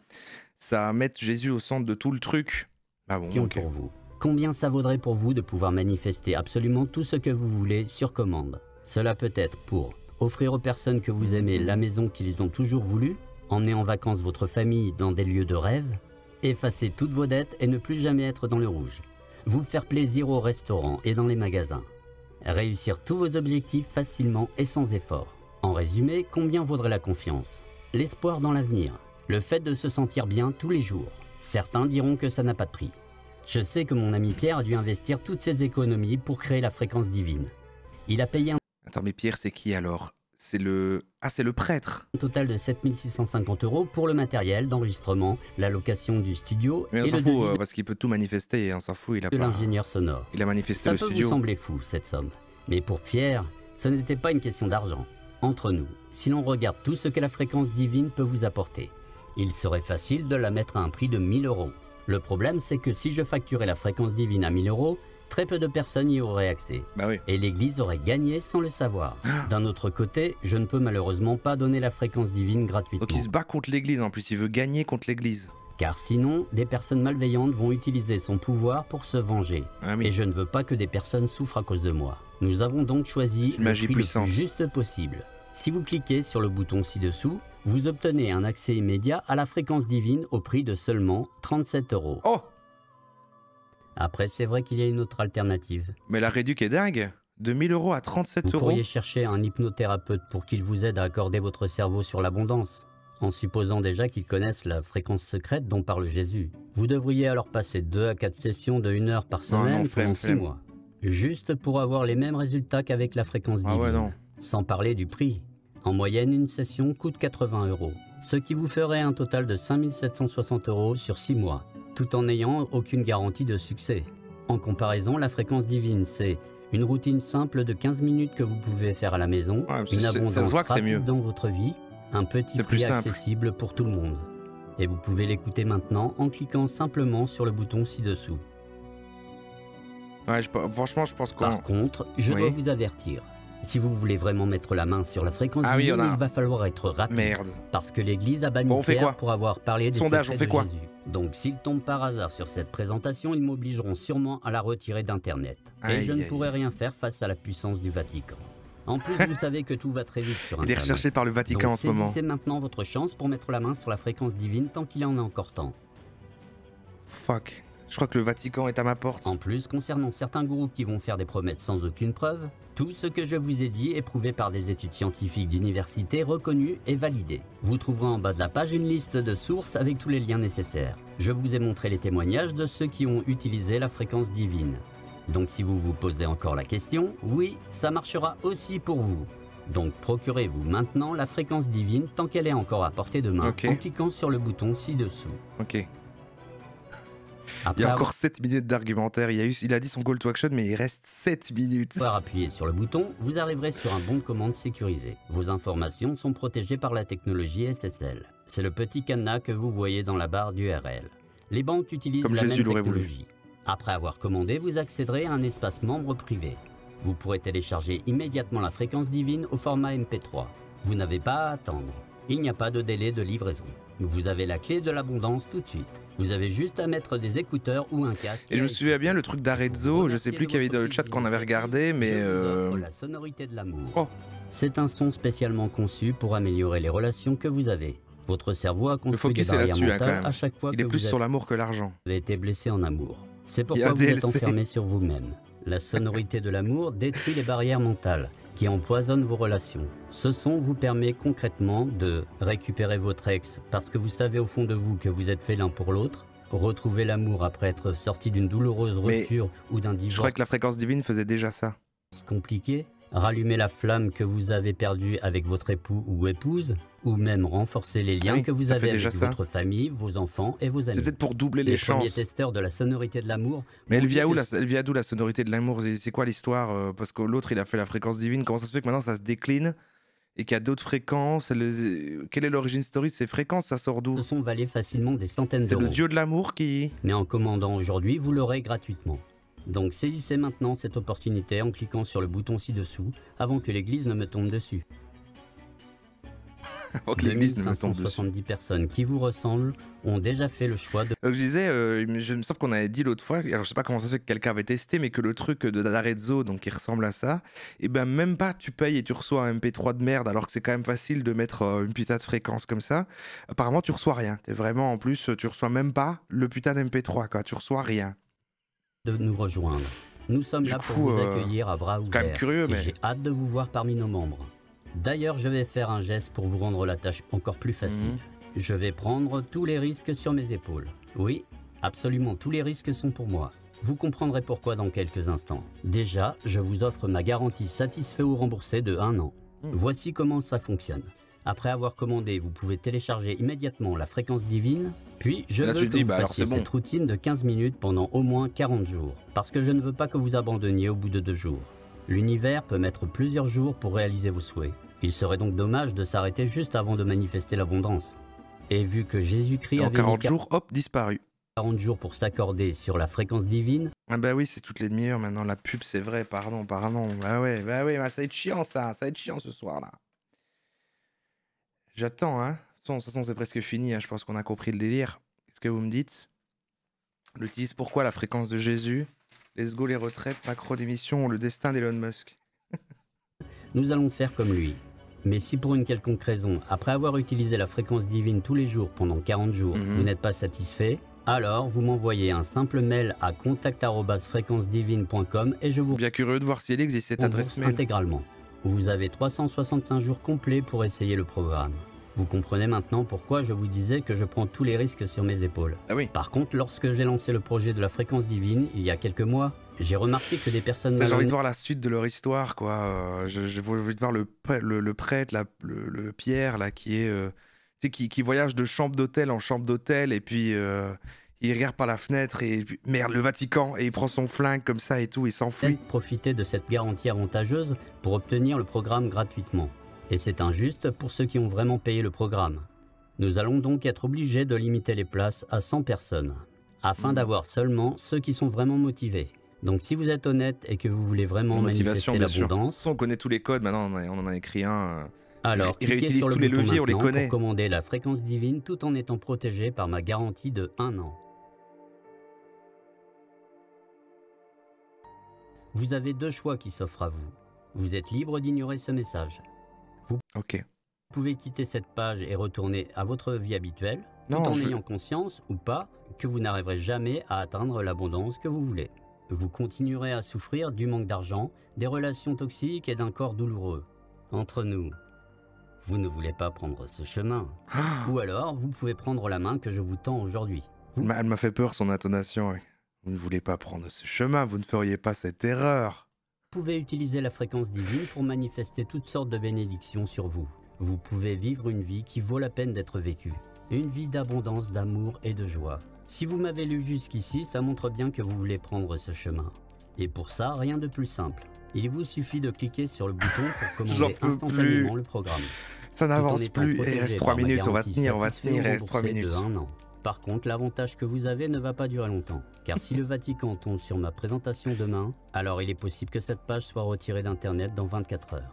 mette Jésus au centre de tout le truc, bah bon, ok. Pour vous. Combien ça vaudrait pour vous de pouvoir manifester absolument tout ce que vous voulez sur commande? Cela peut être pour offrir aux personnes que vous aimez la maison qu'ils ont toujours voulu, emmener en vacances votre famille dans des lieux de rêve, effacer toutes vos dettes et ne plus jamais être dans le rouge, vous faire plaisir au restaurant et dans les magasins, réussir tous vos objectifs facilement et sans effort. En résumé, combien vaudrait la confiance? L'espoir dans l'avenir, le fait de se sentir bien tous les jours. Certains diront que ça n'a pas de prix. Je sais que mon ami Pierre a dû investir toutes ses économies pour créer la fréquence divine. Il a payé un Attends, mais Pierre, c'est qui alors? C'est le prêtre. total de 7 650 € pour le matériel d'enregistrement, la location du studio Mais on et s'en le fout, devis parce qu'il peut tout manifester, on s'en fout, il a de pas... l'ingénieur sonore. Il a manifesté Ça le peut studio. vous sembler fou, cette somme. Mais pour Pierre, ce n'était pas une question d'argent. Entre nous, si l'on regarde tout ce que la fréquence divine peut vous apporter, il serait facile de la mettre à un prix de 1 000 €. Le problème, c'est que si je facturais la fréquence divine à 1 000 €, très peu de personnes y auraient accès. Bah oui. Et l'Église aurait gagné sans le savoir. D'un autre côté, je ne peux malheureusement pas donner la fréquence divine gratuitement. Donc il se bat contre l'église en plus, il veut gagner contre l'église. Car sinon, des personnes malveillantes vont utiliser son pouvoir pour se venger. Ah oui. Et je ne veux pas que des personnes souffrent à cause de moi. Nous avons donc choisi C'est une le magie prix puissante. le plus juste possible. Si vous cliquez sur le bouton ci-dessous, vous obtenez un accès immédiat à la fréquence divine au prix de seulement 37 €. Oh! Après, c'est vrai qu'il y a une autre alternative. Mais la réduc est dingue. De 1 000 € à 37 Vous €. pourriez chercher un hypnothérapeute pour qu'il vous aide à accorder votre cerveau sur l'abondance, en supposant déjà qu'il connaisse la fréquence secrète dont parle Jésus. Vous devriez alors passer 2 à 4 sessions de 1 heure par semaine flemme, pendant 6 flemme. mois. Juste pour avoir les mêmes résultats qu'avec la fréquence Ah divine. ouais, non. Sans parler du prix. En moyenne, une session coûte 80 €, ce qui vous ferait un total de 5 760 € sur 6 mois, tout en n'ayant aucune garantie de succès. En comparaison, la fréquence divine, c'est une routine simple de 15 minutes que vous pouvez faire à la maison, Ouais, une ça se abondance voit que c'est mieux. rapide dans votre vie, un petit C'est plus prix simple. accessible pour tout le monde. Et vous pouvez l'écouter maintenant en cliquant simplement sur le bouton ci-dessous. Ouais, franchement, je pense qu'on... Par contre, je Oui. dois vous avertir. Si vous voulez vraiment mettre la main sur la fréquence Ah oui, divine, on a- il va falloir être rapide. Merde. Parce que l'Église a banni Bon, on fait Pierre quoi? pour avoir parlé des Sondage, secrets on fait de quoi? Jésus. Donc s'ils tombent par hasard sur cette présentation, ils m'obligeront sûrement à la retirer d'Internet. Et Aïe, je ne aïe, pourrai rien faire face à la puissance du Vatican. En plus, vous savez que tout va très vite sur Il est Internet. recherché par le Vatican Donc en ce moment. saisissez maintenant votre chance pour mettre la main sur la fréquence divine tant qu'il en est encore temps. Fuck. Je crois que le Vatican est à ma porte. En plus, concernant certains gourous qui vont faire des promesses sans aucune preuve, tout ce que je vous ai dit est prouvé par des études scientifiques d'université reconnues et validées. Vous trouverez en bas de la page une liste de sources avec tous les liens nécessaires. Je vous ai montré les témoignages de ceux qui ont utilisé la fréquence divine. Donc si vous vous posez encore la question, oui, ça marchera aussi pour vous. Donc procurez-vous maintenant la fréquence divine tant qu'elle est encore à portée de main Ok. en cliquant sur le bouton ci-dessous. Ok. Après Il y a avoir- encore 7 minutes d'argumentaire. Il a dit son call to action, mais il reste 7 minutes. Pour appuyer sur le bouton, vous arriverez sur un bon de commande sécurisé. Vos informations sont protégées par la technologie SSL. C'est le petit cadenas que vous voyez dans la barre d'URL. Les banques utilisent Comme la Jésus même l'aurait voulu. technologie. Après avoir commandé, vous accéderez à un espace membre privé. Vous pourrez télécharger immédiatement la fréquence divine au format MP3. Vous n'avez pas à attendre. Il n'y a pas de délai de livraison. Vous avez la clé de l'abondance tout de suite. Vous avez juste à mettre des écouteurs ou un casque. Et je me souviens bien le truc d'Arezzo, je sais plus qui avait dans le chat qu'on avait regardé, mais la sonorité de l'amour. Oh. C'est un son spécialement conçu pour améliorer les relations que vous avez. Votre cerveau a construit des focus est barrières là-dessus, hein, quand mentales même. à chaque fois il que est plus vous sur l'amour que l'argent. avez été blessé en amour. C'est Il y pourquoi a vous êtes DLC. enfermé sur vous-même. La sonorité de l'amour détruit les barrières mentales qui empoisonnent vos relations. Ce son vous permet concrètement de récupérer votre ex parce que vous savez au fond de vous que vous êtes fait l'un pour l'autre, retrouver l'amour après être sorti d'une douloureuse Mais rupture ou d'un Je divorce crois que la fréquence divine faisait déjà ça. compliqué, rallumer la flamme que vous avez perdue avec votre époux ou épouse, ou même renforcer les liens Oui, que vous ça avez fait déjà avec ça. votre famille, vos enfants et vos C'est amis. peut-être pour doubler les premiers chances. testeurs de la sonorité de l'amour. Mais elle m'ont vient dit où que elle vient d'où la sonorité de l'amour? C'est quoi l'histoire? Parce que l'autre il a fait la fréquence divine. Comment ça se fait que maintenant ça se décline et qu'il y a d'autres fréquences? Quelle est l'origine story de ces fréquences? Ça sort d'où? ce son valait facilement des centaines C'est d'euros. le dieu de l'amour qui... Mais en commandant aujourd'hui, vous l'aurez gratuitement. Donc saisissez maintenant cette opportunité en cliquant sur le bouton ci-dessous avant que l'église ne me tombe dessus. Avant que l'église ne me tombe dessus. 2570 personnes qui vous ressemblent ont déjà fait le choix de Donc je disais, je me semble qu'on avait dit l'autre fois, alors je sais pas comment ça se fait que quelqu'un avait testé, mais que le truc de d'Arezzo, donc qui ressemble à ça, et ben même pas tu payes et tu reçois un MP3 de merde, alors que c'est quand même facile de mettre une putain de fréquence comme ça. Apparemment tu reçois rien. T'es vraiment en plus, tu reçois même pas le putain d'MP3 quoi, tu reçois rien. nous rejoindre. Nous sommes Du là coup, pour vous accueillir à bras quand même ouverts. curieux, Et mais- j'ai hâte de vous voir parmi nos membres. D'ailleurs, je vais faire un geste pour vous rendre la tâche encore plus facile. Mhm. Je vais prendre tous les risques sur mes épaules. Oui, absolument tous les risques sont pour moi. Vous comprendrez pourquoi dans quelques instants. Déjà, je vous offre ma garantie satisfait ou remboursé de 1 an. Voici comment ça fonctionne. Après avoir commandé, vous pouvez télécharger immédiatement la fréquence divine, puis je Là, veux tu te que dis, vous bah alors fassiez c'est bon. cette routine de 15 minutes pendant au moins 40 jours, parce que je ne veux pas que vous abandonniez au bout de 2 jours. L'univers peut mettre plusieurs jours pour réaliser vos souhaits. Il serait donc dommage de s'arrêter juste avant de manifester l'abondance. Et vu que Jésus-Christ En avait 40 mis jours, hop, disparu. 40 jours pour s'accorder sur la fréquence divine, Ah bah oui, c'est toutes les demi-heures maintenant, la pub, c'est vrai, pardon. Bah ouais, bah ça va être chiant ça va être chiant ce soir là. J'attends, hein. De toute façon, c'est presque fini, hein. Je pense qu'on a compris le délire. Qu'est-ce que vous me dites? Le tease, pourquoi la fréquence de Jésus? Let's go les retraites, macro d'émission, le destin d'Elon Musk. nous allons faire comme lui. Mais si pour une quelconque raison, après avoir utilisé la fréquence divine tous les jours pendant 40 jours, Mhm. vous n'êtes pas satisfait, alors vous m'envoyez un simple mail à contact@fréquencedivine.com et je vous Bien curieux de voir si elle existe cette adresse rembourse mail. intégralement. Vous avez 365 jours complets pour essayer le programme. Vous comprenez maintenant pourquoi je vous disais que je prends tous les risques sur mes épaules. Ah oui. Par contre, lorsque j'ai lancé le projet de la fréquence divine, il y a quelques mois, j'ai remarqué que des personnes J'ai envie de malhonnêtes voir la suite de leur histoire, quoi. J'ai envie de voir le prêtre, là, le Pierre, là, qui est, tu sais, qui voyage de chambre d'hôtel en chambre d'hôtel, et puis il regarde par la fenêtre, et puis, merde, le Vatican, et il prend son flingue comme ça et tout, il s'enfuit. profiter de cette garantie avantageuse pour obtenir le programme gratuitement. Et c'est injuste pour ceux qui ont vraiment payé le programme. Nous allons donc être obligés de limiter les places à 100 personnes, afin d'avoir seulement ceux qui sont vraiment motivés. Donc si vous êtes honnête et que vous voulez vraiment Motivation, manifester bien sûr. De toute l'abondance, façon, on connaît tous les codes, maintenant on en a écrit un. alors il cliquez réutilise sur le tous les bouton leviers, on les maintenant connaît. pour commander la fréquence divine tout en étant protégé par ma garantie de 1 an. Vous avez 2 choix qui s'offrent à vous. Vous êtes libre d'ignorer ce message. Ok. Vous pouvez quitter cette page et retourner à votre vie habituelle, tout Non, en je- ayant conscience, ou pas, que vous n'arriverez jamais à atteindre l'abondance que vous voulez. Vous continuerez à souffrir du manque d'argent, des relations toxiques et d'un corps douloureux. Entre nous, vous ne voulez pas prendre ce chemin. Ou alors, vous pouvez prendre la main que je vous tends aujourd'hui. Elle m'a fait peur, son intonation. Ouais. Vous ne voulez pas prendre ce chemin, vous ne feriez pas cette erreur. Vous pouvez utiliser la fréquence divine pour manifester toutes sortes de bénédictions sur vous. Vous pouvez vivre une vie qui vaut la peine d'être vécue. Une vie d'abondance, d'amour et de joie. Si vous m'avez lu jusqu'ici, ça montre bien que vous voulez prendre ce chemin. Et pour ça, rien de plus simple. Il vous suffit de cliquer sur le bouton pour J'en commander peux instantanément plus. le programme. Ça Tout en n'avance étant plus. Et il protégé reste par 3 ma minutes, on va garantie tenir, satisfait il ou reste 3 remboursé minutes. de 1 an. Par contre, l'avantage que vous avez ne va pas durer longtemps. Car si le Vatican tombe sur ma présentation demain, alors il est possible que cette page soit retirée d'Internet dans 24 heures.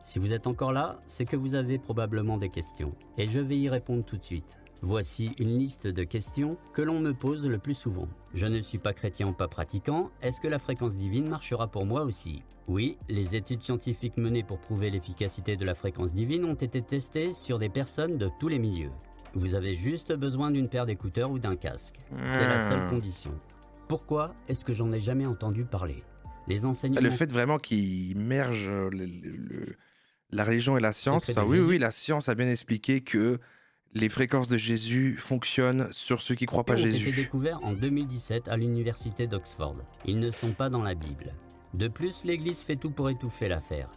Si vous êtes encore là, c'est que vous avez probablement des questions. Et je vais y répondre tout de suite. Voici une liste de questions que l'on me pose le plus souvent. Je ne suis pas chrétien ou pas pratiquant, est-ce que la fréquence divine marchera pour moi aussi? Oui, les études scientifiques menées pour prouver l'efficacité de la fréquence divine ont été testées sur des personnes de tous les milieux. Vous avez juste besoin d'une paire d'écouteurs ou d'un casque. C'est la seule condition. Pourquoi est-ce que j'en ai jamais entendu parler? Les enseignements... Le fait vraiment qu'il merge la religion et la science, Secret ça, de oui, Jésus. oui, la science a bien expliqué que les fréquences de Jésus fonctionnent sur ceux qui croient pas ont été Jésus. découverts en 2017 à l'université d'Oxford. Ils ne sont pas dans la Bible. De plus, l'Église fait tout pour étouffer l'affaire.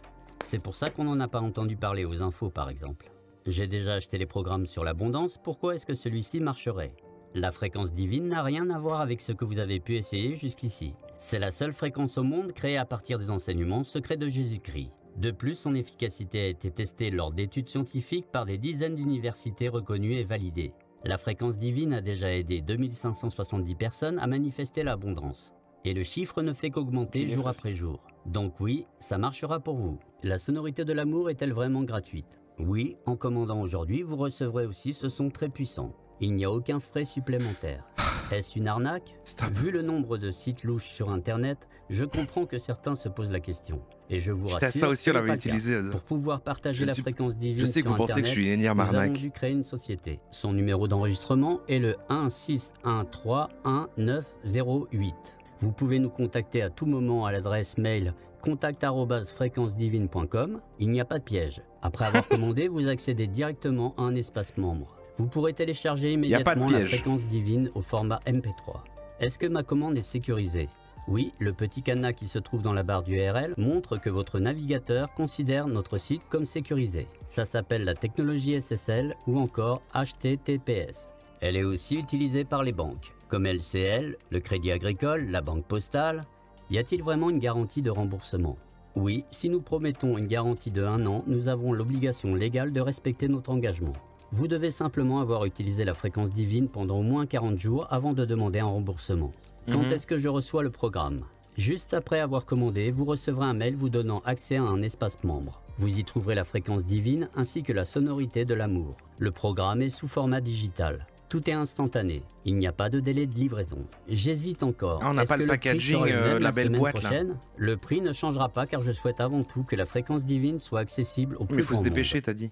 C'est pour ça qu'on n'en a pas entendu parler aux infos, par exemple. J'ai déjà acheté les programmes sur l'abondance, pourquoi est-ce que celui-ci marcherait? La fréquence divine n'a rien à voir avec ce que vous avez pu essayer jusqu'ici. C'est la seule fréquence au monde créée à partir des enseignements secrets de Jésus-Christ. De plus, son efficacité a été testée lors d'études scientifiques par des dizaines d'universités reconnues et validées. La fréquence divine a déjà aidé 2570 personnes à manifester l'abondance. Et le chiffre ne fait qu'augmenter jour après jour. Donc oui, ça marchera pour vous. La sonorité de l'amour est-elle vraiment gratuite? Oui, en commandant aujourd'hui, vous recevrez aussi ce son très puissant. Il n'y a aucun frais supplémentaire. Est-ce une arnaque? Stop. Vu le nombre de sites louches sur Internet, je comprends que certains se posent la question. Et je vous Putain, rassure, ça aussi, ce on n'est l'avait pas le cas. utilisé. Pour pouvoir partager Je la suis- fréquence divine Je sais que sur vous pensez que Internet, je suis une énième nous avons arnaque. dû créer une société. Son numéro d'enregistrement est le 161311908. Vous pouvez nous contacter à tout moment à l'adresse mail contact@fréquencedivine.com. Il n'y a pas de piège. Après avoir commandé, vous accédez directement à un espace membre. Vous pourrez télécharger a pas de immédiatement la piège. fréquence divine au format MP3. Est-ce que ma commande est sécurisée? Oui, le petit cadenas qui se trouve dans la barre d'URL montre que votre navigateur considère notre site comme sécurisé. Ça s'appelle la technologie SSL ou encore HTTPS. Elle est aussi utilisée par les banques, comme LCL, le Crédit Agricole, la Banque Postale. Y a-t-il vraiment une garantie de remboursement? Oui, si nous promettons une garantie de 1 an, nous avons l'obligation légale de respecter notre engagement. Vous devez simplement avoir utilisé la fréquence divine pendant au moins 40 jours avant de demander un remboursement. Quand est-ce que je reçois le programme? Juste après avoir commandé, vous recevrez un mail vous donnant accès à un espace membre. Vous y trouverez la fréquence divine ainsi que la sonorité de l'amour. Le programme est sous format digital. Tout est instantané. Il n'y a pas de délai de livraison. J'hésite encore. Ah, on n'a Est-ce pas que le prix packaging, sera le même la la belle semaine boîte, là. prochaine? Le prix ne changera pas car je souhaite avant tout que la fréquence divine soit accessible au plus Mais il faut grand se dépêcher, nombre. t'as dit.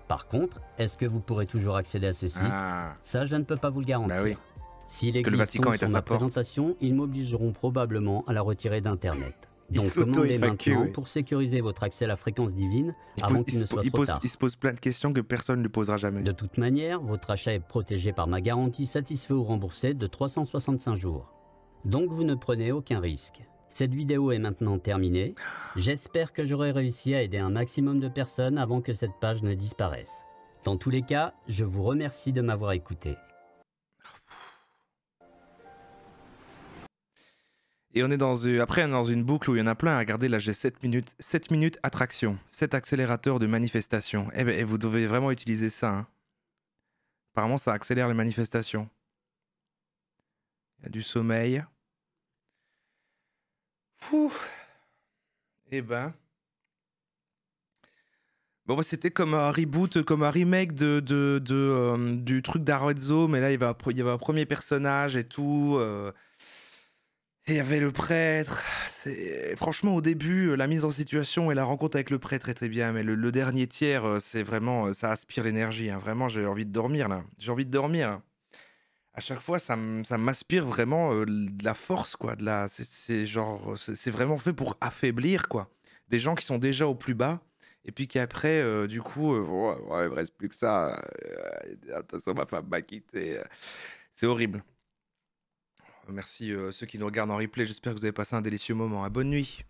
Par contre, est-ce que vous pourrez toujours accéder à ce site? Ah, Ça, je ne peux pas vous le garantir. bah oui. Si que le l'Église Vatican tombe est à sur sa ma porte. présentation, ils m'obligeront probablement à la retirer d'Internet. Il Donc commandez s'auto-évacue, maintenant oui. pour sécuriser votre accès à la fréquence divine Il avant pose- qu'il il ne se- soit il trop pose- tard. il se pose plein de questions que personne ne lui posera jamais. De toute manière, votre achat est protégé par ma garantie satisfait ou remboursé de 365 jours. Donc vous ne prenez aucun risque. Cette vidéo est maintenant terminée. J'espère que j'aurai réussi à aider un maximum de personnes avant que cette page ne disparaisse. Dans tous les cas, je vous remercie de m'avoir écouté. Et on est après, on est dans une boucle où il y en a plein. Regardez, là, j'ai 7 minutes. 7 minutes attraction. 7 accélérateurs de manifestation. Eh ben, vous devez vraiment utiliser ça. Hein. Apparemment, ça accélère les manifestations. Il y a du sommeil. Ouh. Eh ben. Bon, bah, c'était comme un reboot, comme un remake du truc d'Arezzo, mais là, il y avait un premier personnage et tout. Et il y avait le prêtre. Franchement, au début, la mise en situation et la rencontre avec le prêtre était bien, mais le dernier tiers, c'est vraiment, ça aspire l'énergie. Hein. Vraiment, j'ai envie de dormir là. J'ai envie de dormir. Hein. À chaque fois, ça m'aspire vraiment de la force, quoi. C'est vraiment fait pour affaiblir, quoi. Des gens qui sont déjà au plus bas. Et puis qu'après, du coup, ouais, il me reste plus que ça. Attention, ma femme m'a quitté. C'est horrible. Merci ceux qui nous regardent en replay. J'espère que vous avez passé un délicieux moment. Bonne nuit.